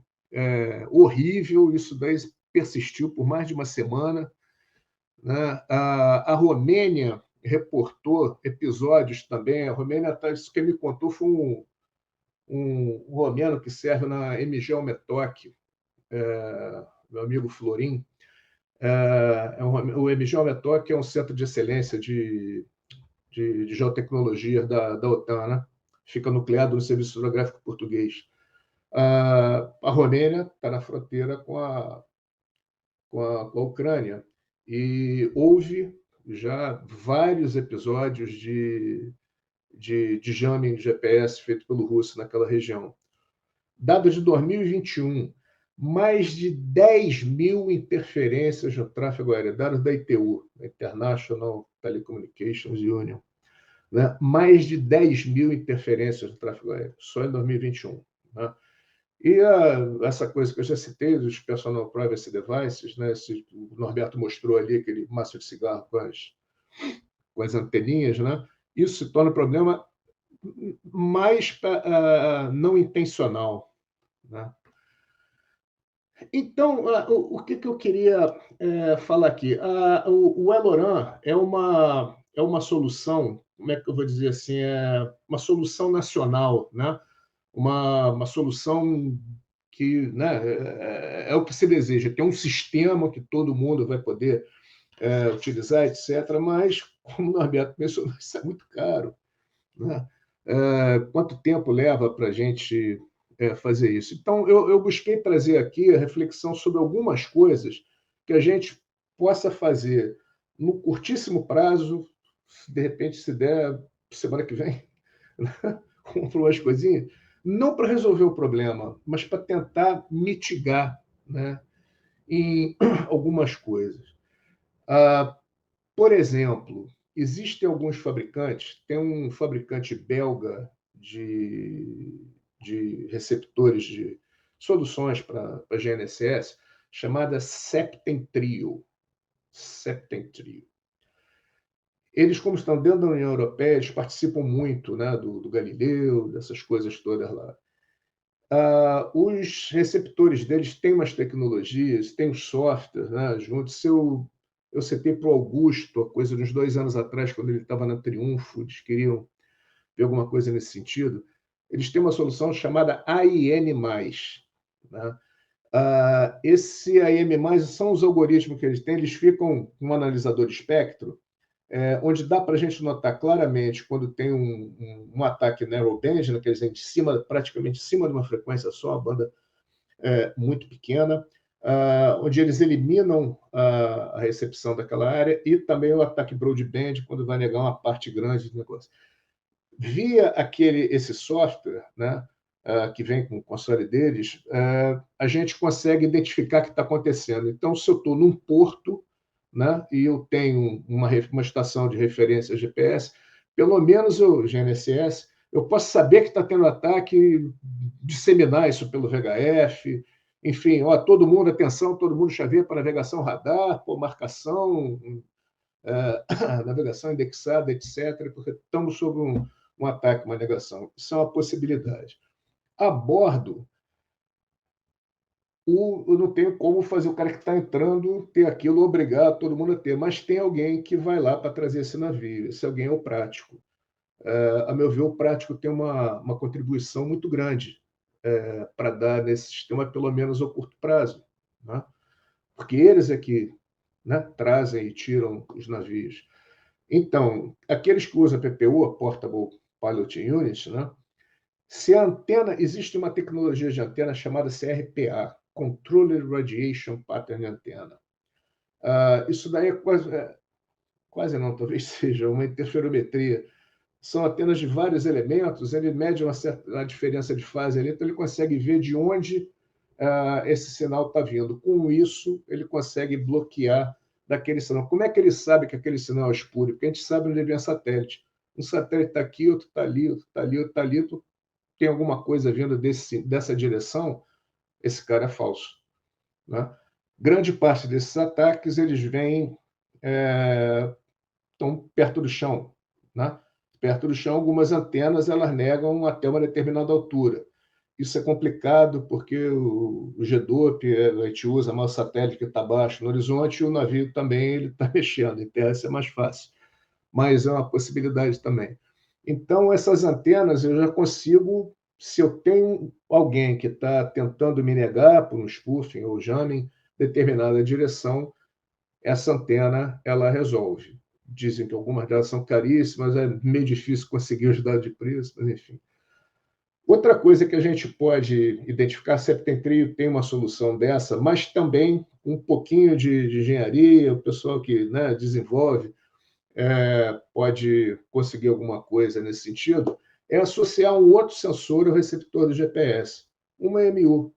horrível, isso daí persistiu por mais de uma semana. Né? A Romênia reportou episódios também. A Romênia, isso que me contou foi um romeno que serve na MG Almetoc, meu amigo Florim. O MGeoMeTOC é um centro de excelência de geotecnologia da OTAN, né? Fica nucleado no Serviço Hidrográfico Português. A Romênia está na fronteira com a Ucrânia, e houve já vários episódios de jamming de GPS feito pelo russo naquela região. Dados de 2021, mais de 10 mil interferências no tráfego aéreo, dados da ITU, International Telecommunications Union, né? Mais de 10 mil interferências no tráfego aéreo, só em 2021. Né? E essa coisa que eu já citei, dos Personal Privacy Devices, né? O Norberto mostrou ali aquele maço de cigarro com as anteninhas, né? Isso se torna um problema mais não intencional. Né? Então, o que eu queria falar aqui? O Eloran é uma solução, como é que eu vou dizer assim, uma solução nacional, né? Uma solução que, né, é o que se deseja, ter um sistema que todo mundo vai poder utilizar, etc. Mas, como o Norberto mencionou, isso é muito caro. Né? Quanto tempo leva para a gente fazer isso? Então, eu busquei trazer aqui a reflexão sobre algumas coisas que a gente possa fazer no curtíssimo prazo, de repente, se der, semana que vem, compro umas coisinhas, não para resolver o problema, mas para tentar mitigar, né, em algumas coisas. Por exemplo, existem alguns fabricantes, tem um fabricante belga de receptores de soluções para GNSS, chamada Septentrio. Eles, como estão dentro da União Europeia, eles participam muito, né, do Galileu, dessas coisas todas lá. Os receptores deles têm umas tecnologias, têm os softwares, né, juntos. Eu citei para o Augusto, a coisa de uns 2 anos atrás, quando ele estava na Triunfo, eles queriam ver alguma coisa nesse sentido. Eles têm uma solução chamada AIN+. Né? Esse AIM+, são os algoritmos que eles têm, eles ficam com um analisador de espectro, onde dá para a gente notar claramente quando tem um ataque narrowband, né, quer dizer, praticamente em cima de uma frequência só, uma banda muito pequena, onde eles eliminam a recepção daquela área, e também o ataque broadband, quando vai negar uma parte grande do negócio. Via esse software, né, que vem com o console deles, a gente consegue identificar o que está acontecendo. Então, se eu estou num porto, né, e eu tenho uma estação de referência GPS, pelo menos o GNSS, eu posso saber que está tendo ataque, disseminar isso pelo VHF, enfim, todo mundo, atenção, todo mundo chaveia para navegação radar, marcação, navegação indexada, etc., porque estamos sob um ataque, uma negação. Isso é uma possibilidade. A bordo, eu não tenho como fazer o cara que está entrando ter aquilo, obrigar todo mundo a ter, mas tem alguém que vai lá para trazer esse navio. Esse alguém é o prático. A meu ver, o prático tem uma contribuição muito grande para dar nesse sistema, pelo menos ao curto prazo. Né? Porque eles é que, né, trazem e tiram os navios. Então, aqueles que usam PPU, a Portable Piloting Unit, né? Se a antena, existe uma tecnologia de antena chamada CRPA, Controlled Radiation Pattern Antenna. Isso daí é quase não, talvez seja uma interferometria. São antenas de vários elementos, ele mede uma diferença de fase ali, então ele consegue ver de onde esse sinal está vindo. Com isso, ele consegue bloquear daquele sinal. Como é que ele sabe que aquele sinal é espúrio? Porque a gente sabe onde vem satélite. Um satélite está aqui, outro está ali, outro está ali, outro está ali. Tem alguma coisa vindo dessa direção, esse cara é falso. Né? Grande parte desses ataques, eles vêm, estão perto do chão. Né? Perto do chão, algumas antenas elas negam até uma determinada altura. Isso é complicado porque o GDOP, a gente usa mais o satélite que está abaixo no horizonte, e o navio também está mexendo, em terra isso é mais fácil. Mas é uma possibilidade também. Então, essas antenas eu já consigo, se eu tenho alguém que está tentando me negar por um spoofing ou jamming, determinada direção, essa antena ela resolve. Dizem que algumas delas são caríssimas, é meio difícil conseguir os dados de preço, mas enfim. Outra coisa que a gente pode identificar, a Septentrio tem uma solução dessa, mas também um pouquinho de engenharia, o pessoal que, né, desenvolve pode conseguir alguma coisa nesse sentido, é associar um outro sensor ao receptor do GPS, uma EMU,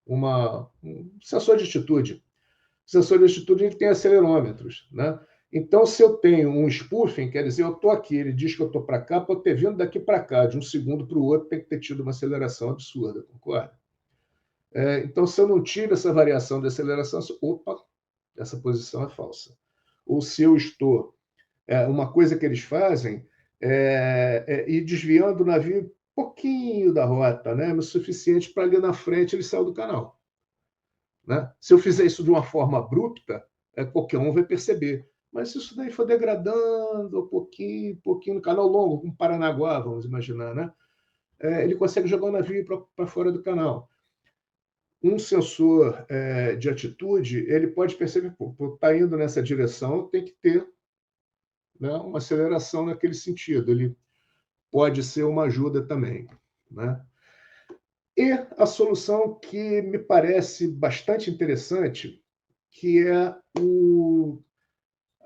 um sensor de altitude. O sensor de altitude ele tem acelerômetros, né? Então, se eu tenho um spoofing, quer dizer, eu estou aqui, ele diz que eu estou para cá, para eu ter vindo daqui para cá, de um segundo para o outro, tem que ter tido uma aceleração absurda, concorda? Então, se eu não tiro essa variação de aceleração, opa, essa posição é falsa. Ou se eu estou... uma coisa que eles fazem é ir desviando o navio um pouquinho da rota, né? O suficiente para ali na frente ele sair do canal. Né? Se eu fizer isso de uma forma abrupta, qualquer um vai perceber. Mas se isso daí for degradando um pouquinho no canal longo, como Paranaguá, vamos imaginar, né? Ele consegue jogar o navio para fora do canal. Um sensor de altitude, ele pode perceber, está indo nessa direção, tem que ter, né, uma aceleração naquele sentido. Ele pode ser uma ajuda também. Né? E a solução que me parece bastante interessante, que é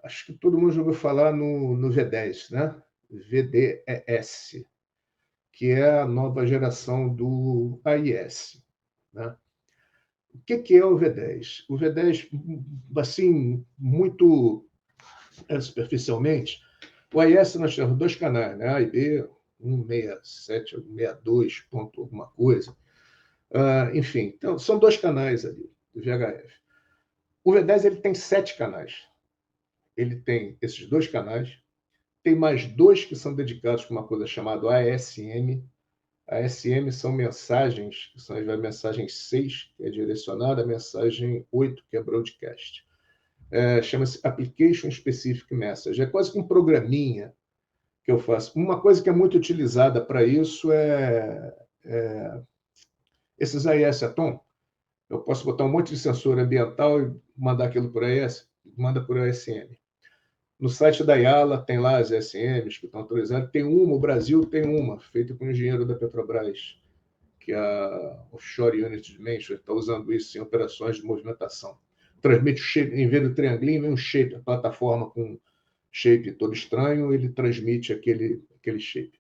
acho que todo mundo já ouviu falar no V10, né? VDES, que é a nova geração do AIS. Né? O que é o V10? O V10, assim, muito superficialmente, o AIS nós temos 2 canais, né? A e B, 167, 62, ponto alguma coisa. Enfim, então, são 2 canais ali, do VHF. O V10 ele tem 7 canais. Ele tem esses 2 canais, tem mais 2 que são dedicados para uma coisa chamada ASM. ASM são mensagens, que são a mensagem 6, que é direcionada, a mensagem 8, que é broadcast. Chama-se Application Specific Message. É quase que um programinha que eu faço. Uma coisa que é muito utilizada para isso esses AIS Atom. Eu posso botar um monte de sensor ambiental e mandar aquilo por AIS, manda por ASM. No site da IALA tem lá as ASMs que estão autorizadas. Tem uma, o Brasil tem uma, feita com um engenheiro da Petrobras, que é a Offshore Unit Dimension, está usando isso em operações de movimentação. Transmite o shape, em vez do triangulinho, vem um shape, a plataforma com shape todo estranho, ele transmite aquele shape.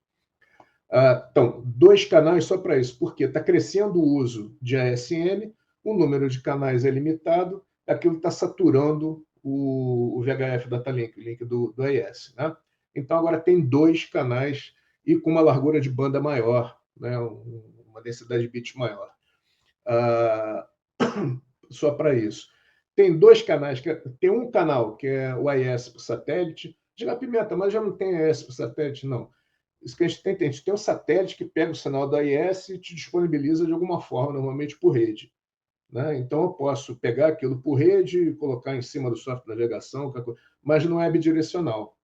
Então, 2 canais só para isso, porque está crescendo o uso de ASM, o número de canais é limitado, aquilo está saturando o VHF Datalink, o link do AIS. Né? Então, agora tem 2 canais e com uma largura de banda maior, né? Uma densidade de bits maior. Só para isso. Tem 2 canais, tem um canal que é o AIS por satélite. Diga, Pimenta, mas já não tem AIS por satélite? Não. Isso que a gente tem um satélite que pega o sinal do AIS e te disponibiliza de alguma forma, normalmente por rede. Né? Então, eu posso pegar aquilo por rede e colocar em cima do software de navegação, mas não é bidirecional.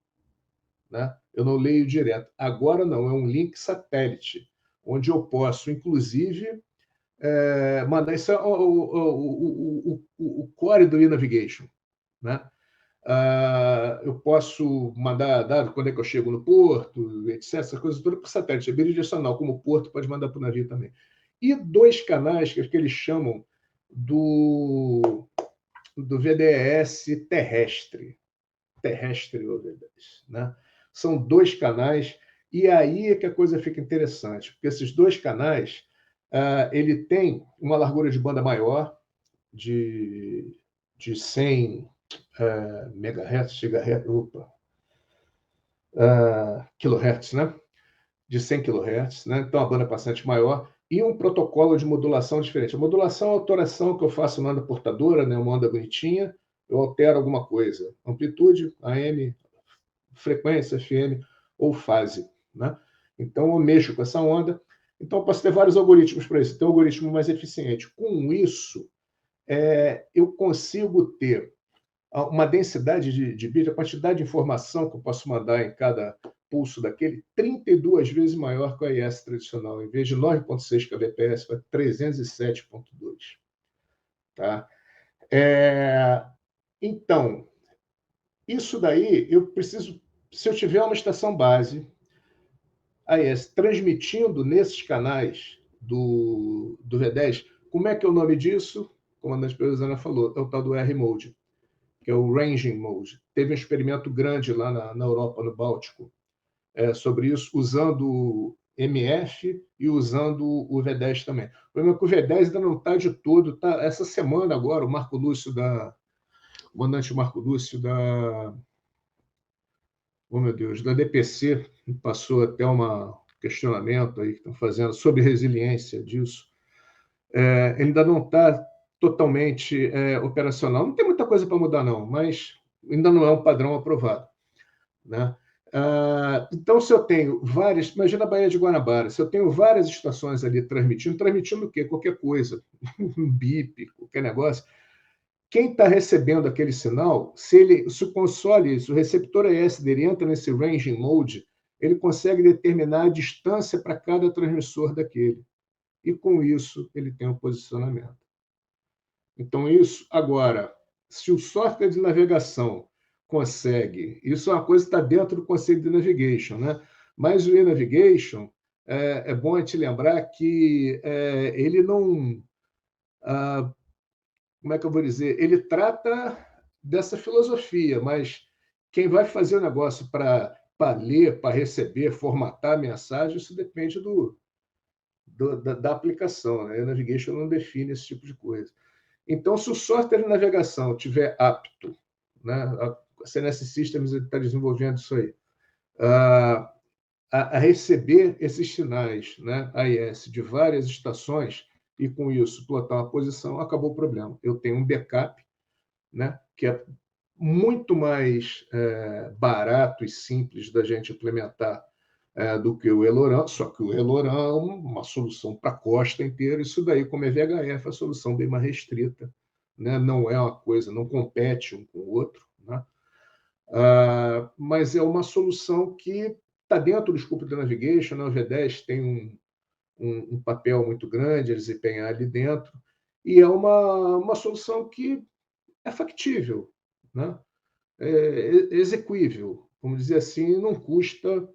Né? Eu não leio direto. Agora não, é um link satélite, onde eu posso, inclusive, mandar isso o core do e-navigation. Né? Eu posso mandar dado quando é que eu chego no porto, etc. Essas coisas todas por satélite. É bidirecional, como o porto pode mandar para o navio também. E 2 canais que eles chamam do VDES terrestre. Terrestre ou VDES. Né? São 2 canais, e aí é que a coisa fica interessante, porque esses 2 canais ele tem uma largura de banda maior, de 100 megahertz, gigahertz, kilohertz, né? De 100 kHz, né? Então a banda passante maior, e um protocolo de modulação diferente. A modulação é a alteração que eu faço na onda portadora, né? Uma onda bonitinha, eu altero alguma coisa, amplitude, AM, frequência, FM ou fase. Né? Então eu mexo com essa onda, então eu posso ter vários algoritmos para isso, tem um algoritmo mais eficiente. Com isso, eu consigo ter uma densidade de bit, a quantidade de informação que eu posso mandar em cada pulso daquele, 32 vezes maior que o AIS tradicional. Em vez de 9,6 kbps, vai 307,2. Tá? Então, isso daí, eu preciso, se eu tiver uma estação base, AES, transmitindo nesses canais do V10, como é que é o nome disso? O comandante Pelvezana falou, é o tal do R-Mode, que é o Ranging Mode. Teve um experimento grande lá na Europa, no Báltico, sobre isso, usando o MF e usando o V10 também. O problema é que o V10 ainda não está de todo. Tá, essa semana agora, o comandante Marco Lúcio oh meu Deus, da DPC, passou até um questionamento aí que estão fazendo sobre resiliência disso. Ele ainda não está totalmente operacional. Não tem muita coisa para mudar, não, mas ainda não é um padrão aprovado, né? Então, se eu tenho várias... Imagina a Baía de Guanabara. Se eu tenho várias estações ali transmitindo o quê? Qualquer coisa. Um bip, qualquer negócio. Quem está recebendo aquele sinal, se o console, se o receptor AES dele entra nesse ranging mode, ele consegue determinar a distância para cada transmissor daquele. E, com isso, ele tem um posicionamento. Então, isso... Agora, se o software de navegação consegue... Isso é uma coisa que está dentro do conceito de navigation, né? Mas o e-navigation, é bom a gente lembrar que ele não... como é que eu vou dizer? Ele trata dessa filosofia, mas quem vai fazer o negócio para ler, para receber, formatar a mensagem, isso depende da aplicação, né? A navigation não define esse tipo de coisa. Então, se o software de navegação estiver apto, né, a CNS Systems está desenvolvendo isso aí, a receber esses sinais, né, AES, de várias estações, e com isso plotar uma posição, acabou o problema. Eu tenho um backup, né, que é muito mais barato e simples da gente implementar do que o Eloran, só que o Eloran é uma solução para a costa inteira. Isso daí, como é VHF, é a solução bem mais restrita, né? Não é uma coisa, não compete um com o outro, né? Mas é uma solução que está dentro do escopo da navigation, né? O V10 tem um papel muito grande a desempenhar ali dentro, e é uma solução que é factível, né? É execuível, vamos dizer assim, não custa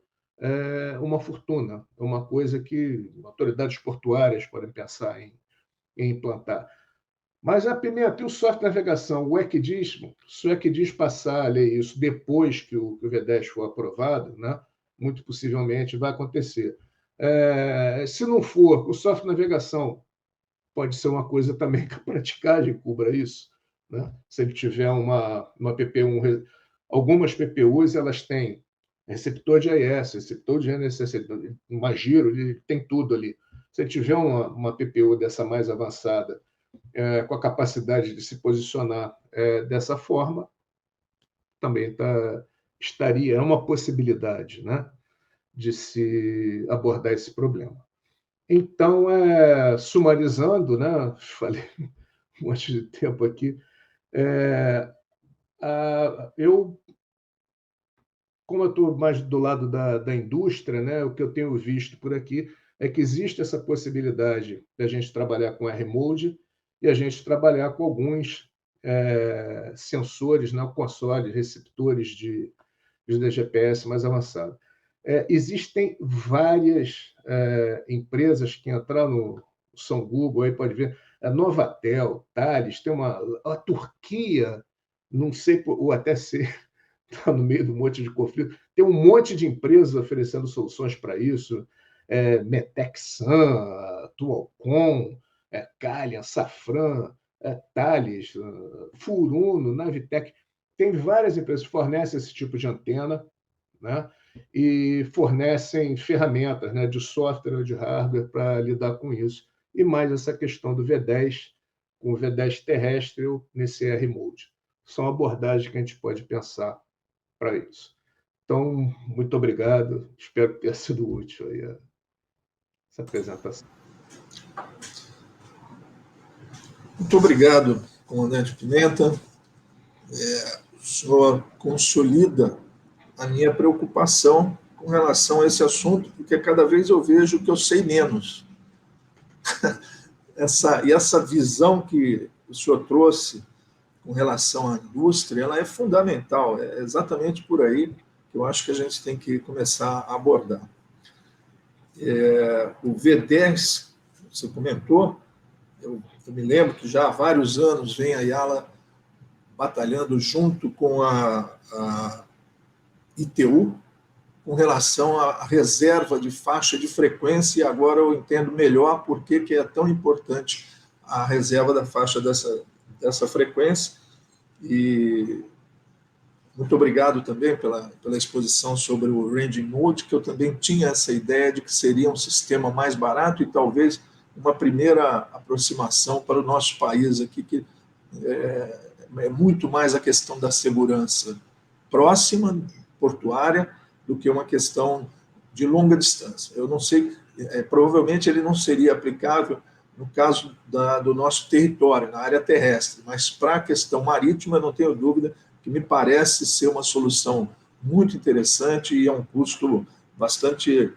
uma fortuna. É uma coisa que autoridades portuárias podem pensar em implantar. Mas a Pimenta, e o software de navegação, o ECDIS, se o ECDIS passar a ler isso depois que o V10 for aprovado, né, muito possivelmente vai acontecer. Se não for, o software de navegação pode ser uma coisa também que a praticagem cubra isso, né? Se ele tiver uma PPU, algumas PPUs elas têm receptor de AES, receptor de NSS, uma giro, ele tem tudo ali. Se ele tiver uma PPU dessa mais avançada, com a capacidade de se posicionar dessa forma, também estaria, é uma possibilidade, né, de se abordar esse problema. Então, sumarizando, né, falei um monte de tempo aqui, como eu estou mais do lado da indústria, né, o que eu tenho visto por aqui é que existe essa possibilidade de a gente trabalhar com R-Mode e a gente trabalhar com alguns sensores, né, console, receptores de GPS mais avançado. Existem várias empresas que entraram no São Google, aí pode ver, a Novatel, Thales, tem a Turquia, não sei, ou até ser está no meio de um monte de conflito. Tem um monte de empresas oferecendo soluções para isso, Metexan, Tualcom, Calian, Safran, Thales, Furuno, Navitec. Tem várias empresas que fornecem esse tipo de antena, né? E fornecem ferramentas, né, de software ou de hardware para lidar com isso. E mais essa questão do V10, com o V10 terrestre nesse R-Mode. São abordagens que a gente pode pensar para isso. Então, muito obrigado. Espero que tenha sido útil aí essa apresentação. Muito obrigado, comandante Pimenta. O senhor consolida a minha preocupação com relação a esse assunto, porque cada vez eu vejo que eu sei menos. Essa visão que o senhor trouxe com relação à indústria, ela é fundamental. É exatamente por aí que eu acho que a gente tem que começar a abordar. O V10, você comentou, eu me lembro que já há vários anos vem a Yala batalhando junto com a ITU com relação à reserva de faixa de frequência, e agora eu entendo melhor por que é tão importante a reserva da faixa dessa frequência. E muito obrigado também pela exposição sobre o Ranging Mode, que eu também tinha essa ideia de que seria um sistema mais barato e talvez uma primeira aproximação para o nosso país aqui, que é muito mais a questão da segurança próxima, portuária, do que uma questão de longa distância. Eu não sei, provavelmente ele não seria aplicável no caso do nosso território, na área terrestre, mas para a questão marítima, eu não tenho dúvida que me parece ser uma solução muito interessante e a um custo bastante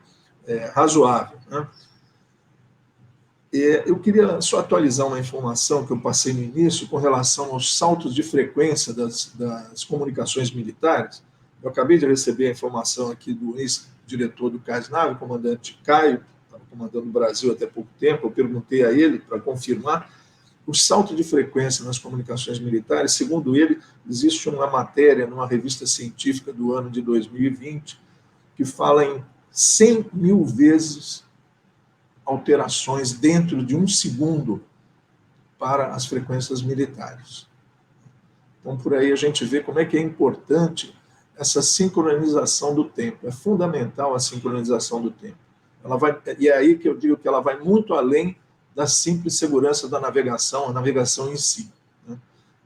razoável, né? Eu queria só atualizar uma informação que eu passei no início com relação aos saltos de frequência das comunicações militares. Eu acabei de receber a informação aqui do ex-diretor do CASNAV, o comandante Caio, estava comandando o Brasil até pouco tempo, eu perguntei a ele para confirmar. O salto de frequência nas comunicações militares, segundo ele, existe uma matéria numa revista científica do ano de 2020 que fala em 100 mil vezes alterações dentro de um segundo para as frequências militares. Então, por aí a gente vê como é que é importante essa sincronização do tempo. É fundamental a sincronização do tempo. E é aí que eu digo que ela vai muito além da simples segurança da navegação, a navegação em si, né?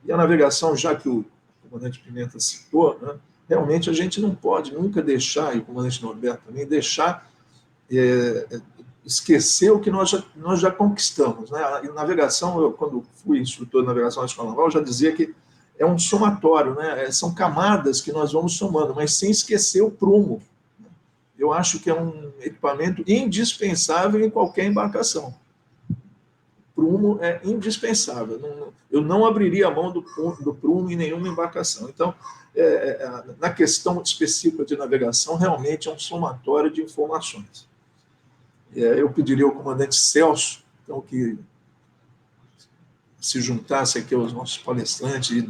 E a navegação, já que o comandante Pimenta citou, né, realmente a gente não pode nunca deixar, e o comandante Norberto também, deixar esquecer o que nós já conquistamos, né? A navegação, eu, quando fui instrutor de navegação na Escola Naval, já dizia que é um somatório, né? São camadas que nós vamos somando, mas sem esquecer o prumo. Eu acho que é um equipamento indispensável em qualquer embarcação. Prumo é indispensável. Eu não abriria a mão do prumo em nenhuma embarcação. Então, na questão específica de navegação, realmente é um somatório de informações. Eu pediria ao comandante Celso, então, que se juntasse aqui aos nossos palestrantes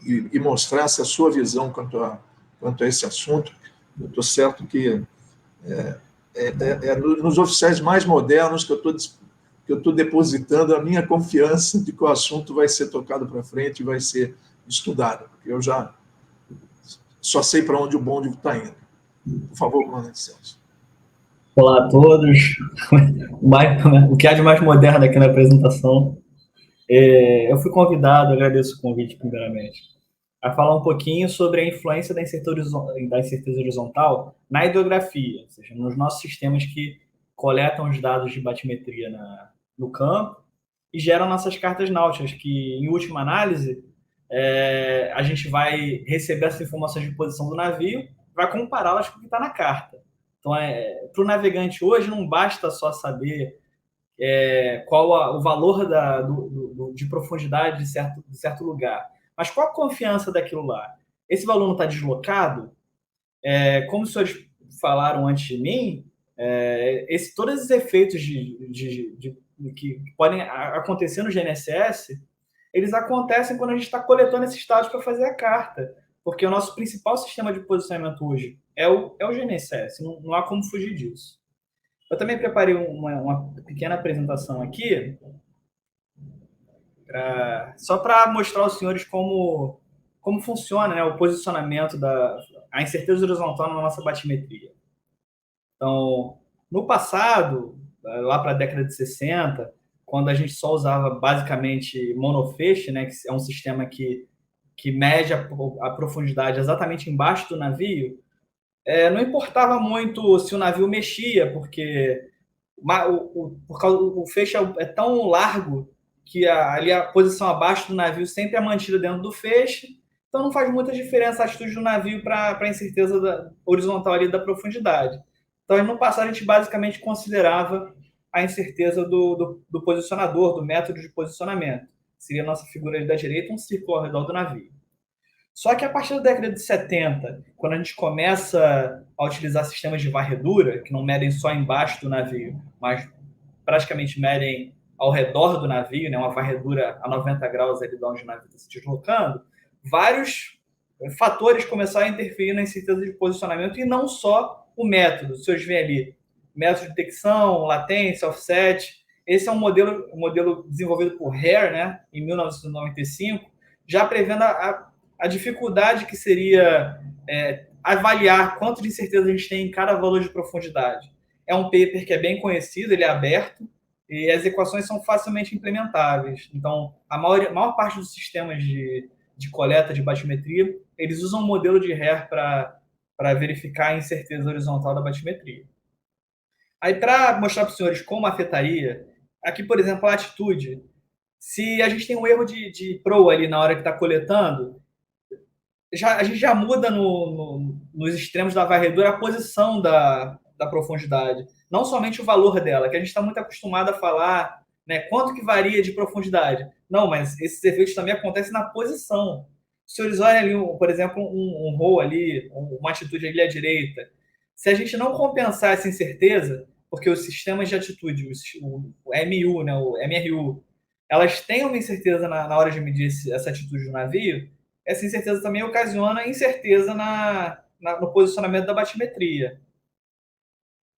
e mostrasse a sua visão quanto a esse assunto. Eu estou certo que nos oficiais mais modernos que eu estou depositando a minha confiança de que o assunto vai ser tocado para frente e vai ser estudado, porque eu já só sei para onde o bonde está indo. Por favor, comandante Celso. Olá a todos. O que há de mais moderno aqui na apresentação. Eu fui convidado, agradeço o convite primeiramente, a falar um pouquinho sobre a influência da incerteza horizontal na hidrografia, ou seja, nos nossos sistemas que coletam os dados de batimetria no campo e geram nossas cartas náuticas, que, em última análise, a gente vai receber essas informações de posição do navio, vai compará-las com o que está na carta. Então, para o navegante hoje, não basta só saber qual o valor de profundidade de certo lugar, mas qual a confiança daquilo lá? Esse valor não está deslocado? Como os senhores falaram antes de mim, todos esses efeitos que podem acontecer no GNSS, eles acontecem quando a gente está coletando esses dados para fazer a carta, porque o nosso principal sistema de posicionamento hoje é o GNSS, não há como fugir disso. Eu também preparei uma pequena apresentação aqui, só para mostrar aos senhores como funciona, né, o posicionamento a incerteza horizontal na nossa batimetria. Então, no passado, lá para a década de 60, quando a gente só usava basicamente monofeixe, né, que é um sistema que mede a profundidade exatamente embaixo do navio, não importava muito se o navio mexia, porque o feixe é tão largo que ali a posição abaixo do navio sempre é mantida dentro do feixe, então não faz muita diferença a atitude do navio para a incerteza horizontal ali da profundidade. Então, no passado, a gente basicamente considerava a incerteza do posicionador, do método de posicionamento. seria a nossa figura ali da direita, um círculo ao redor do navio. Só que a partir da década de 70, quando a gente começa a utilizar sistemas de varredura, que não medem só embaixo do navio, mas praticamente medem ao redor do navio, né, uma varredura a 90 graus ali de onde o navio está se deslocando, vários fatores começaram a interferir na incerteza de posicionamento, e não só o método. Os senhores veem ali, método de detecção, latência, offset. Esse é um modelo desenvolvido por Hare, né, em 1995, já prevendo a dificuldade que seria avaliar quanto de incerteza a gente tem em cada valor de profundidade. É um paper que é bem conhecido, ele é aberto, e as equações são facilmente implementáveis. Então, a maior parte dos sistemas de coleta de batimetria, eles usam o modelo de Hare para verificar a incerteza horizontal da batimetria. Aí, para mostrar para os senhores como afetaria, aqui, por exemplo, a atitude, se a gente tem um erro de proa ali na hora que está coletando, a gente já muda nos extremos da varredura a posição da profundidade, não somente o valor dela, que a gente está muito acostumado a falar, né, quanto que varia de profundidade. Não, mas esses efeitos também acontecem na posição. Se os senhores olham ali, por exemplo, um roll ali, uma atitude ali à direita, se a gente não compensar essa incerteza, porque os sistemas de atitude, o MU, né, o MRU, elas têm uma incerteza na hora de medir essa atitude do navio, essa incerteza também ocasiona incerteza no posicionamento da batimetria.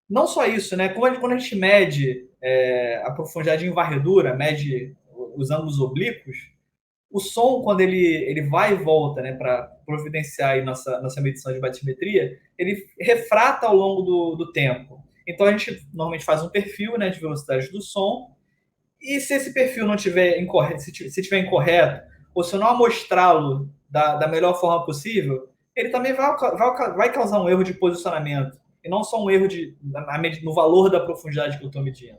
Não só isso, né? Quando a gente mede a profundidade em varredura, mede os ângulos oblíquos, o som, quando ele vai e volta, né, para providenciar aí nossa medição de batimetria, ele refrata ao longo do tempo. Então, a gente normalmente faz um perfil, né, de velocidade do som, e se esse perfil não tiver incorreto, se tiver incorreto, ou se eu não amostrá-lo da melhor forma possível, ele também vai causar um erro de posicionamento, e não só um erro no valor da profundidade que eu estou medindo.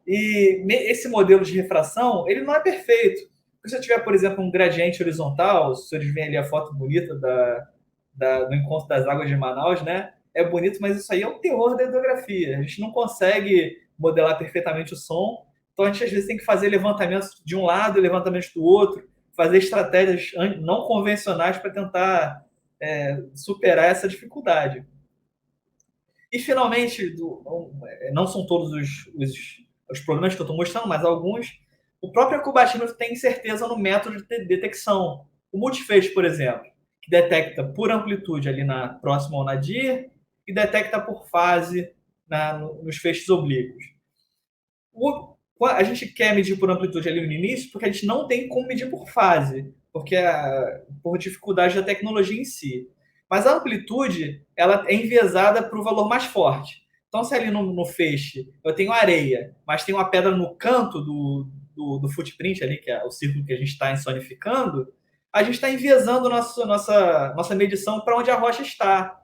E esse modelo de refração, ele não é perfeito. Se eu tiver, por exemplo, um gradiente horizontal, se vocês veem ali a foto bonita do Encontro das Águas de Manaus, né? É bonito, mas isso aí é o terror da hidrografia. A gente não consegue modelar perfeitamente o som, então a gente às vezes tem que fazer levantamentos de um lado e levantamentos do outro, fazer estratégias não convencionais para tentar superar essa dificuldade. E, finalmente, não são todos os problemas que eu estou mostrando, mas alguns, o próprio acubatímetro tem incerteza no método de detecção. O multifeixe, por exemplo, que detecta por amplitude ali próximo ao nadir e detecta por fase nos feixes oblíquos. A gente quer medir por amplitude ali no início porque a gente não tem como medir por fase, porque por dificuldade da tecnologia em si. Mas a amplitude ela é enviesada para o valor mais forte. Então, se ali no feixe eu tenho areia, mas tem uma pedra no canto do footprint ali, que é o círculo que a gente está insonificando, a gente está enviesando nossa medição para onde a rocha está.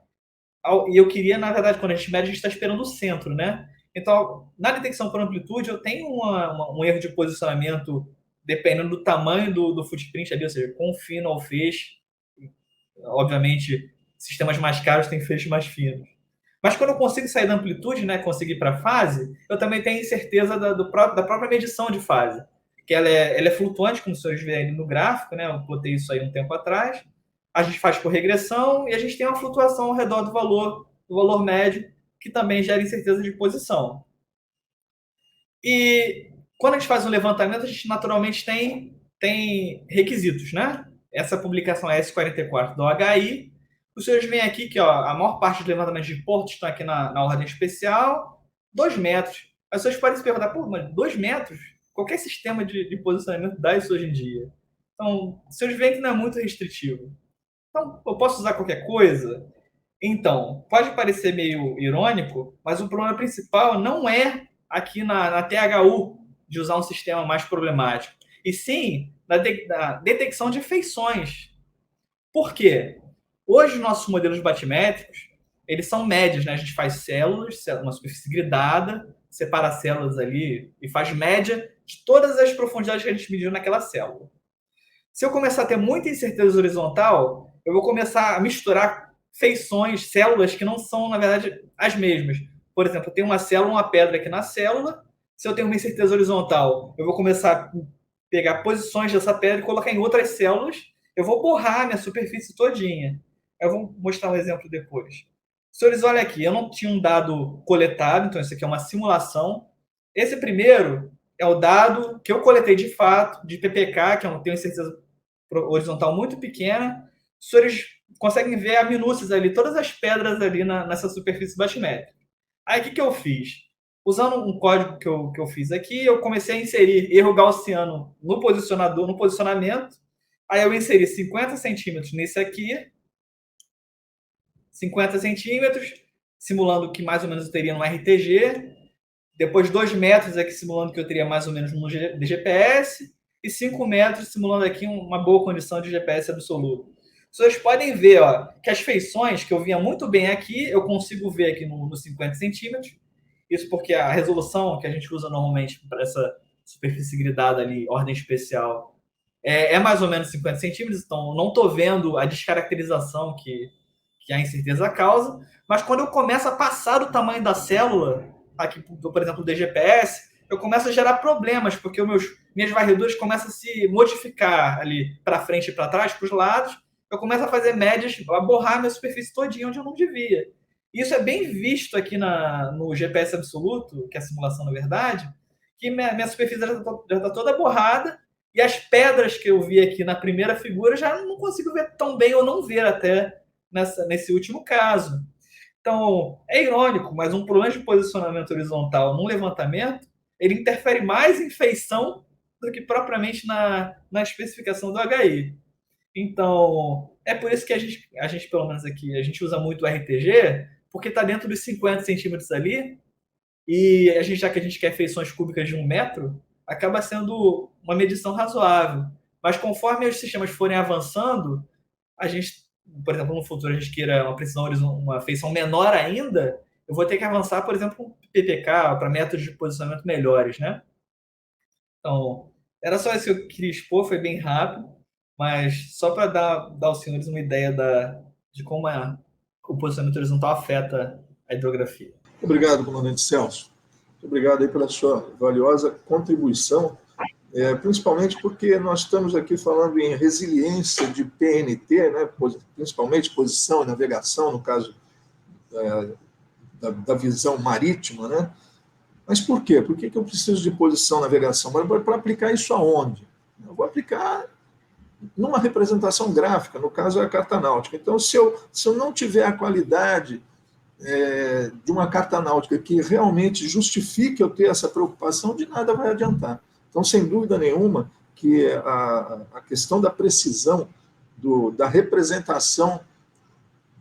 E eu queria, na verdade, quando a gente mede, a gente está esperando o centro, né? Então, na detecção por amplitude, eu tenho um erro de posicionamento dependendo do tamanho do footprint ali, ou seja, quão fino é o feixe. Obviamente, sistemas mais caros têm feixes mais finos. Mas quando eu consigo sair da amplitude, né, conseguir para a fase, eu também tenho incerteza da própria medição de fase, que ela é flutuante, como vocês veem ali no gráfico, né? Eu botei isso aí um tempo atrás. A gente faz por regressão e a gente tem uma flutuação ao redor do valor médio, que também gera incerteza de posição. E quando a gente faz um levantamento, a gente naturalmente tem requisitos, né? Essa publicação é S44 do HI. Os senhores veem aqui que a maior parte dos levantamentos de portos estão aqui na ordem especial, 2 metros. As pessoas podem se perguntar, mas 2 metros? Qualquer sistema de posicionamento dá isso hoje em dia. Então, os senhores veem que não é muito restritivo. Então, eu posso usar qualquer coisa? Então, pode parecer meio irônico, mas o problema principal não é aqui na THU de usar um sistema mais problemático, e sim na detecção de feições. Por quê? Hoje, os nossos modelos batimétricos, eles são médias, né? A gente faz células, uma superfície gridada, separa células ali e faz média de todas as profundidades que a gente mediu naquela célula. Se eu começar a ter muita incerteza horizontal, eu vou começar a misturar feições, células que não são, na verdade, as mesmas. Por exemplo, eu tenho uma célula, uma pedra aqui na célula. Se eu tenho uma incerteza horizontal, eu vou começar a pegar posições dessa pedra e colocar em outras células, eu vou borrar a minha superfície todinha. Eu vou mostrar um exemplo depois. Senhores, olha aqui, eu não tinha um dado coletado, então isso aqui é uma simulação. Esse primeiro é o dado que eu coletei de fato, de PPK, que eu tenho certeza horizontal muito pequena. Os senhores conseguem ver a minúcias ali, todas as pedras ali nessa superfície batimétrica. Aí o que eu fiz? Usando um código que eu fiz aqui, eu comecei a inserir erro gaussiano no posicionamento. Aí eu inseri 50 centímetros nesse aqui, 50 centímetros, simulando que mais ou menos eu teria no RTG. Depois 2 metros aqui, simulando que eu teria mais ou menos no GPS. E 5 metros, simulando aqui uma boa condição de GPS absoluto. Vocês podem ver que as feições, que eu vinha muito bem aqui, eu consigo ver aqui nos 50 centímetros. Isso porque a resolução que a gente usa normalmente para essa superfície gridada ali, ordem especial, é mais ou menos 50 centímetros. Então, não estou vendo a descaracterização que a incerteza causa. Mas quando eu começo a passar do tamanho da célula, aqui, por exemplo, do GPS, eu começo a gerar problemas, porque minhas varreduras começam a se modificar ali para frente e para trás, para os lados. Eu começo a fazer médias, a borrar minha superfície todinha onde eu não devia. Isso é bem visto aqui no GPS absoluto, que é a simulação na verdade, que minha superfície já está toda borrada, e as pedras que eu vi aqui na primeira figura já não consigo ver tão bem, ou não ver até nesse último caso. Então, é irônico, mas um problema de posicionamento horizontal num levantamento, ele interfere mais em feição do que propriamente na especificação do HI. Então, é por isso que a gente, pelo menos aqui, a gente usa muito o RTG, porque está dentro dos 50 centímetros ali, e já que a gente quer feições cúbicas de 1 metro, acaba sendo uma medição razoável. Mas conforme os sistemas forem avançando, a gente, por exemplo, no futuro a gente queira uma feição menor ainda, eu vou ter que avançar, por exemplo, com PPK, para métodos de posicionamento melhores, né? Então, era só isso que eu queria expor, foi bem rápido, mas só para dar aos senhores uma ideia de como o posicionamento horizontal afeta a hidrografia. Obrigado, comandante Celso. Muito obrigado aí pela sua valiosa contribuição, principalmente porque nós estamos aqui falando em resiliência de PNT, né, principalmente posição e navegação, no caso da visão marítima, né? Mas por quê? Por que eu preciso de posição e navegação? Para aplicar isso aonde? Eu vou aplicar numa representação gráfica, no caso é a carta náutica. Então, se eu não tiver a qualidade de uma carta náutica que realmente justifique eu ter essa preocupação, de nada vai adiantar. Então, sem dúvida nenhuma, que a questão da precisão da representação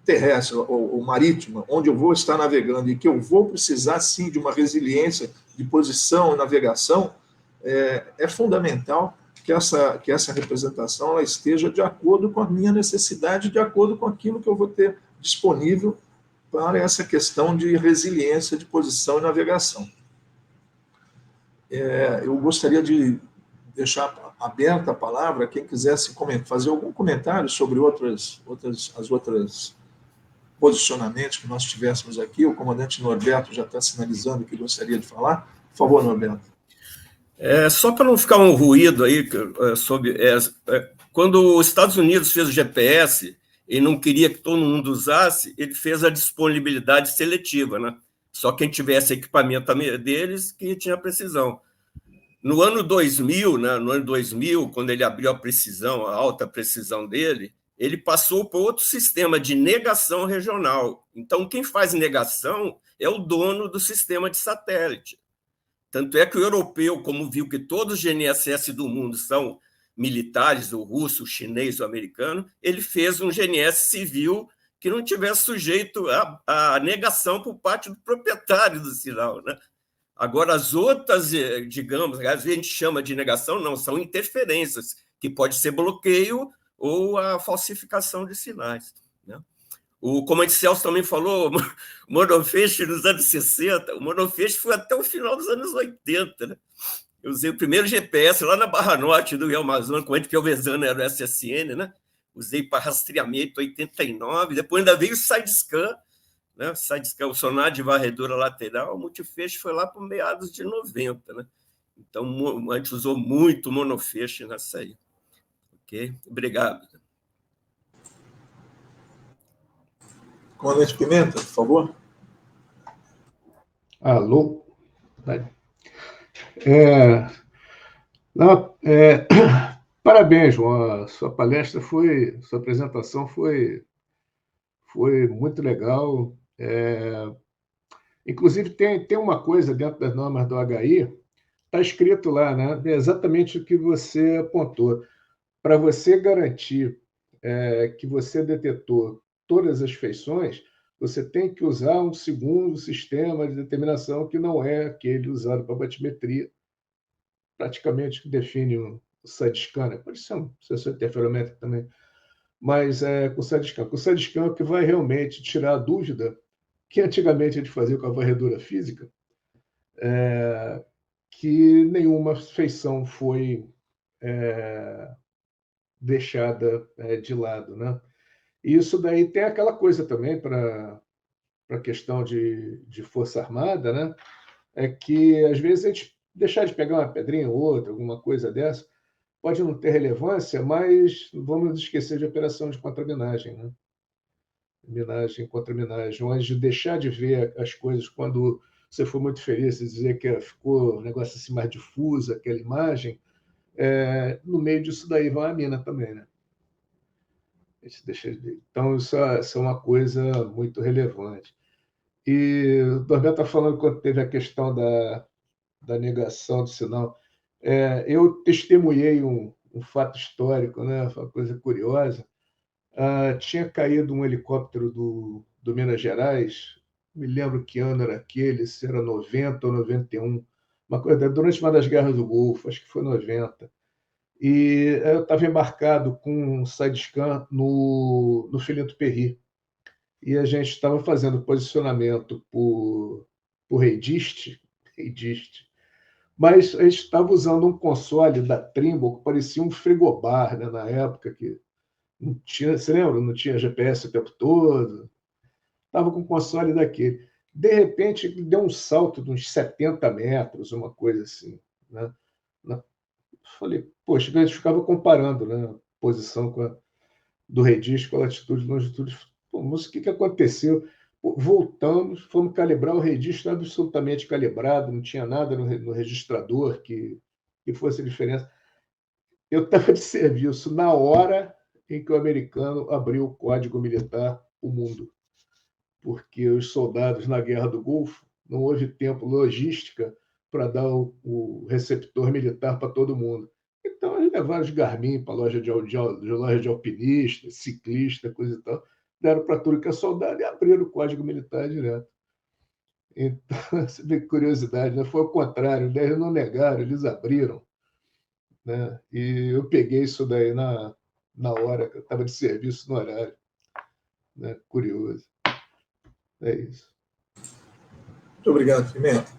terrestre ou marítima, onde eu vou estar navegando e que eu vou precisar, sim, de uma resiliência de posição e navegação, é fundamental que essa representação ela esteja de acordo com a minha necessidade, de acordo com aquilo que eu vou ter disponível para essa questão de resiliência de posição e navegação. Eu gostaria de deixar aberta a palavra, quem quisesse fazer algum comentário sobre os outros posicionamentos que nós tivéssemos aqui. O comandante Norberto já está sinalizando que gostaria de falar. Por favor, Norberto. Só para não ficar um ruído aí quando os Estados Unidos fez o GPS e não queria que todo mundo usasse, ele fez a disponibilidade seletiva, né? Só quem tivesse equipamento deles que tinha precisão. No ano 2000, né, quando ele abriu a alta precisão dele, ele passou para outro sistema de negação regional. Então, quem faz negação é o dono do sistema de satélite. Tanto é que o europeu, como viu que todos os GNSS do mundo são militares, o russo, o chinês, o americano, ele fez um GNS civil que não tivesse sujeito à negação por parte do proprietário do sinal, né? Agora, as outras, digamos, às vezes a gente chama de negação, não, são interferências, que pode ser bloqueio ou a falsificação de sinais, né? O comandante Celso também falou, o monofeixe nos anos 60, o monofeixe foi até o final dos anos 80, né? Eu usei o primeiro GPS lá na Barra Norte do Rio Amazonas, quando o Piovesan era o SSN, né? Usei para rastreamento em 89, depois ainda veio o SideScan, né? O sonar de varredura lateral, o multifeixe foi lá para meados de 90, né? Então, a gente usou muito monofeixe nessa aí. Ok? Obrigado. Comandante Pimenta, por favor. Alô? Não, parabéns, João. Sua palestra sua apresentação foi muito legal. Inclusive, tem uma coisa dentro das normas do HI, está escrito lá, né? É exatamente o que você apontou. Para você garantir que você detetou todas as feições, você tem que usar um segundo sistema de determinação que não é aquele usado para batimetria, praticamente que define o side-scanner. Pode ser um sensor interferométrico também, mas com o side-scanner. Com o side-scanner que vai realmente tirar a dúvida que antigamente a gente fazia com a varredura física, que nenhuma feição foi deixada de lado, né? E isso daí tem aquela coisa também para a questão de Força Armada, né? É que às vezes a gente deixar de pegar uma pedrinha ou outra, alguma coisa dessa, pode não ter relevância, mas vamos esquecer de operação de contraminagem, né? Minagem contra minagem, antes de deixar de ver as coisas quando você for muito feliz e dizer que ficou um negócio assim mais difuso, aquela imagem, no meio disso daí vai a mina também, né? Então, isso é uma coisa muito relevante. E o Norberto está falando quando teve a questão da negação do sinal. Eu testemunhei um fato histórico, né? Uma coisa curiosa. Tinha caído um helicóptero do Minas Gerais, me lembro que ano era aquele, se era 90 ou 91, uma coisa, durante uma das guerras do Golfo, acho que foi 90. E eu estava embarcado com um side-scan no Filinto Perry. E a gente estava fazendo posicionamento por Redist, mas a gente estava usando um console da Trimble que parecia um frigobar, né, na época, que não tinha, você lembra? Não tinha GPS o tempo todo. Estava com um console daquele. De repente, deu um salto de uns 70 metros, uma coisa assim, né? Falei, poxa, a gente ficava comparando, né, a posição do Redist com a latitude e longitude. Pô, mas o que aconteceu? Pô, voltamos, fomos calibrar o Redist absolutamente calibrado, não tinha nada no registrador que fosse a diferença. Eu estava de serviço na hora em que o americano abriu o código militar o mundo, porque os soldados na Guerra do Golfo não houve tempo logística para dar o receptor militar para todo mundo. Então, eles levaram os Garmin para loja de alpinista, ciclista, coisa e tal, deram para tudo que é soldado e abriram o código militar direto. Então, você vê que curiosidade, né? Foi ao contrário, eles não negaram, eles abriram. Né? E eu peguei isso daí na hora que eu estava de serviço no horário. Né? Curioso. É isso. Muito obrigado, Pimenta.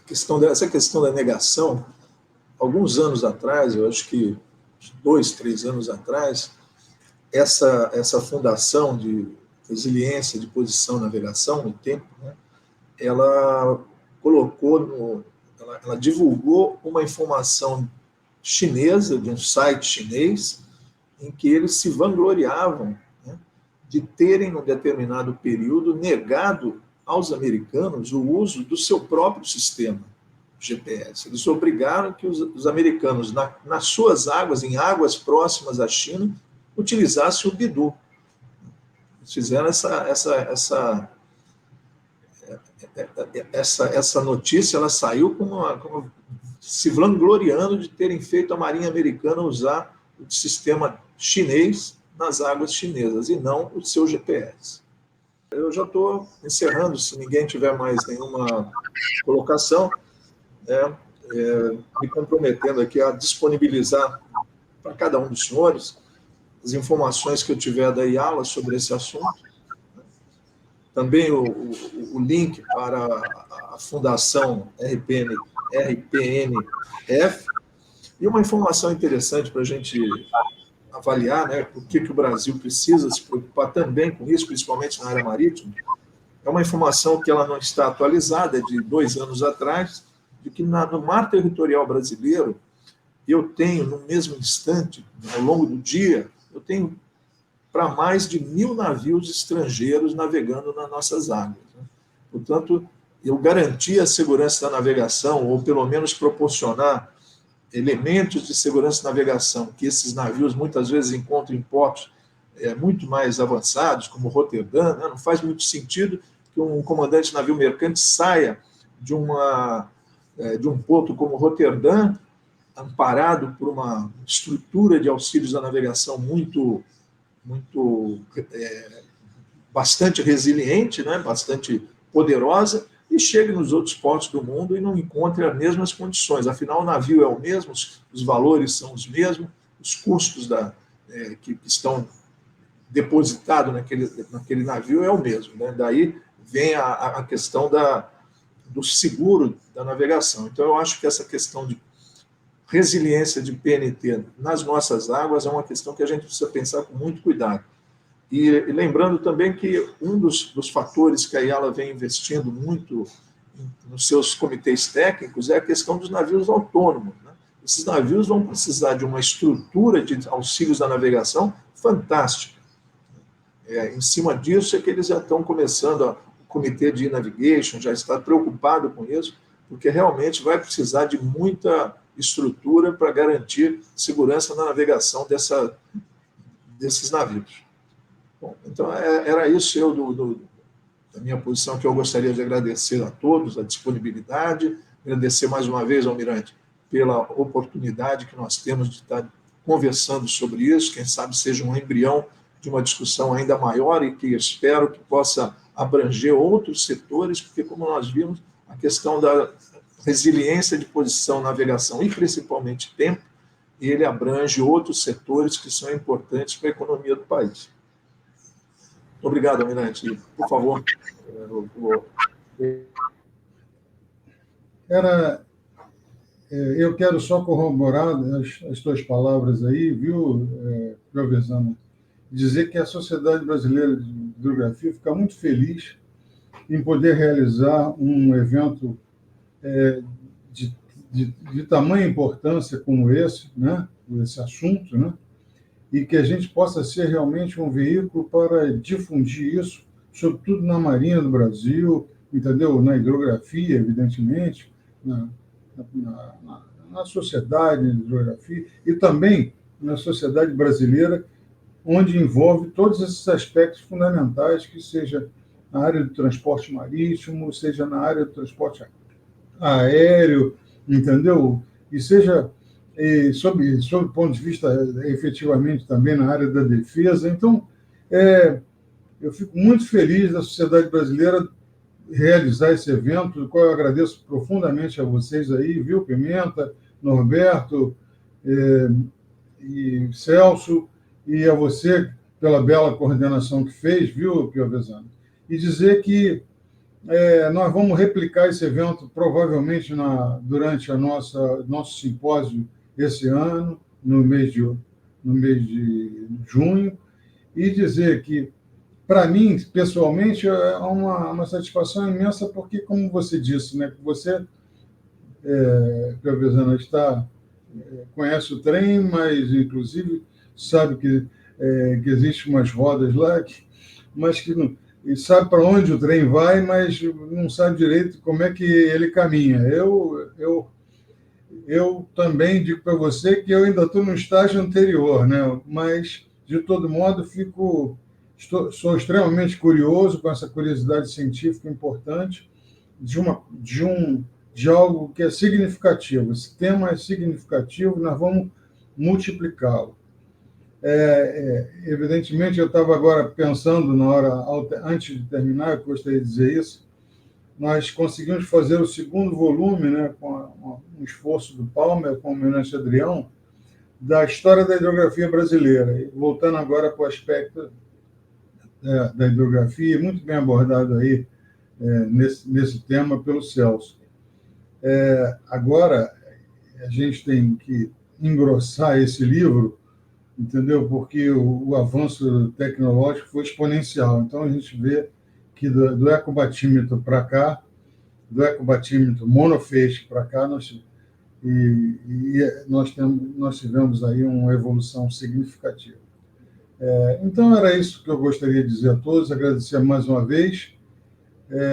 Essa questão da negação, alguns anos atrás, eu acho que 2, 3 anos atrás, essa fundação de resiliência de posição e navegação no tempo, né, ela ela divulgou uma informação chinesa, de um site chinês, em que eles se vangloriavam, né, de terem, num determinado período, negado aos americanos o uso do seu próprio sistema GPS. Eles obrigaram que os americanos, nas suas águas, em águas próximas à China, utilizassem o Bidu. Eles fizeram essa notícia, ela saiu como se vangloriando de terem feito a Marinha Americana usar o sistema chinês nas águas chinesas e não o seu GPS. Eu já estou encerrando, se ninguém tiver mais nenhuma colocação, me comprometendo aqui a disponibilizar para cada um dos senhores as informações que eu tiver da IALA sobre esse assunto. Também o link para a Fundação RPNF e uma informação interessante para a gente avaliar, né, por que o Brasil precisa se preocupar também com isso, principalmente na área marítima. É uma informação que ela não está atualizada, é de 2 anos atrás, de que no mar territorial brasileiro, eu tenho, no mesmo instante, ao longo do dia, eu tenho para mais de 1.000 navios estrangeiros navegando nas nossas águas. Portanto, eu garantir a segurança da navegação, ou pelo menos proporcionar elementos de segurança da navegação que esses navios muitas vezes encontram em portos muito mais avançados, como Roterdã, né? Não faz muito sentido que um comandante de navio mercante saia de um porto como Roterdã, amparado por uma estrutura de auxílios da navegação bastante resiliente, né? Bastante poderosa, e chegue nos outros portos do mundo e não encontre as mesmas condições. Afinal, o navio é o mesmo, os valores são os mesmos, os custos que estão depositados naquele navio é o mesmo. Né? Daí vem a questão do seguro da navegação. Então, eu acho que essa questão de resiliência de PNT nas nossas águas é uma questão que a gente precisa pensar com muito cuidado. E lembrando também que um dos fatores que a IALA vem investindo muito nos seus comitês técnicos é a questão dos navios autônomos. Né? Esses navios vão precisar de uma estrutura de auxílios da navegação fantástica. Em cima disso é que eles já estão começando, o comitê de navigation já está preocupado com isso, porque realmente vai precisar de muita estrutura para garantir segurança na navegação desses navios. Bom, então, era isso da minha posição, que eu gostaria de agradecer a todos a disponibilidade, agradecer mais uma vez, Almirante, pela oportunidade que nós temos de estar conversando sobre isso, quem sabe seja um embrião de uma discussão ainda maior e que espero que possa abranger outros setores, porque, como nós vimos, a questão da resiliência de posição, navegação e, principalmente, tempo, ele abrange outros setores que são importantes para a economia do país. Obrigado, Almirante. Por favor. Eu quero só corroborar as tuas palavras aí, viu, Piovesan? Dizer que a Sociedade Brasileira de Hidrografia fica muito feliz em poder realizar um evento de tamanha importância como esse, né, esse assunto, né, e que a gente possa ser realmente um veículo para difundir isso, sobretudo na Marinha do Brasil, entendeu? Na hidrografia, evidentemente, na sociedade de hidrografia, e também na sociedade brasileira, onde envolve todos esses aspectos fundamentais, que seja na área do transporte marítimo, seja na área do transporte aéreo, entendeu? E seja sob o ponto de vista, efetivamente, também na área da defesa. Então, eu fico muito feliz da sociedade brasileira realizar esse evento, do qual eu agradeço profundamente a vocês aí, viu, Pimenta, Norberto e Celso, e a você pela bela coordenação que fez, viu, Piovesan? E dizer que nós vamos replicar esse evento provavelmente durante nosso simpósio esse ano, no mês de junho, e dizer que, para mim, pessoalmente, é uma satisfação imensa, porque, como você disse, né, que você, Piovesan, conhece o trem, mas, inclusive, sabe que existem umas rodas lá, mas que não... E sabe para onde o trem vai, mas não sabe direito como é que ele caminha. Eu também digo para você que eu ainda estou no estágio anterior, né? Mas, de todo modo, sou extremamente curioso, com essa curiosidade científica importante, de algo que é significativo. Esse tema é significativo, nós vamos multiplicá-lo. Evidentemente, eu estava agora pensando, antes de terminar, eu gostaria de dizer isso, nós conseguimos fazer o segundo volume, né, com um esforço do Palmer, com o Almirante Adrião, da história da hidrografia brasileira. E voltando agora para o aspecto da hidrografia, muito bem abordado aí nesse tema pelo Celso. Agora, a gente tem que engrossar esse livro, entendeu? Porque o avanço tecnológico foi exponencial. Então, a gente vê que do ecobatímetro para cá, do ecobatímetro monofásico para cá, nós tivemos aí uma evolução significativa. Então, era isso que eu gostaria de dizer a todos, agradecer mais uma vez,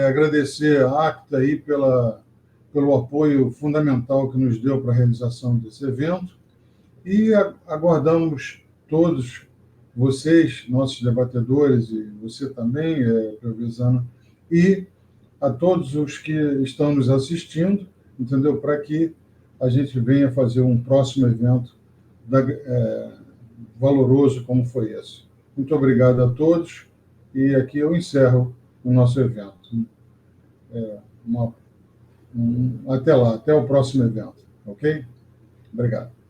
agradecer a ACTA aí pelo apoio fundamental que nos deu para a realização desse evento, e aguardamos todos vocês, nossos debatedores, e você também, Piovesan, e a todos os que estão nos assistindo, entendeu? Para que a gente venha fazer um próximo evento valoroso como foi esse. Muito obrigado a todos, e aqui eu encerro o nosso evento. Até lá, até o próximo evento, ok? Obrigado.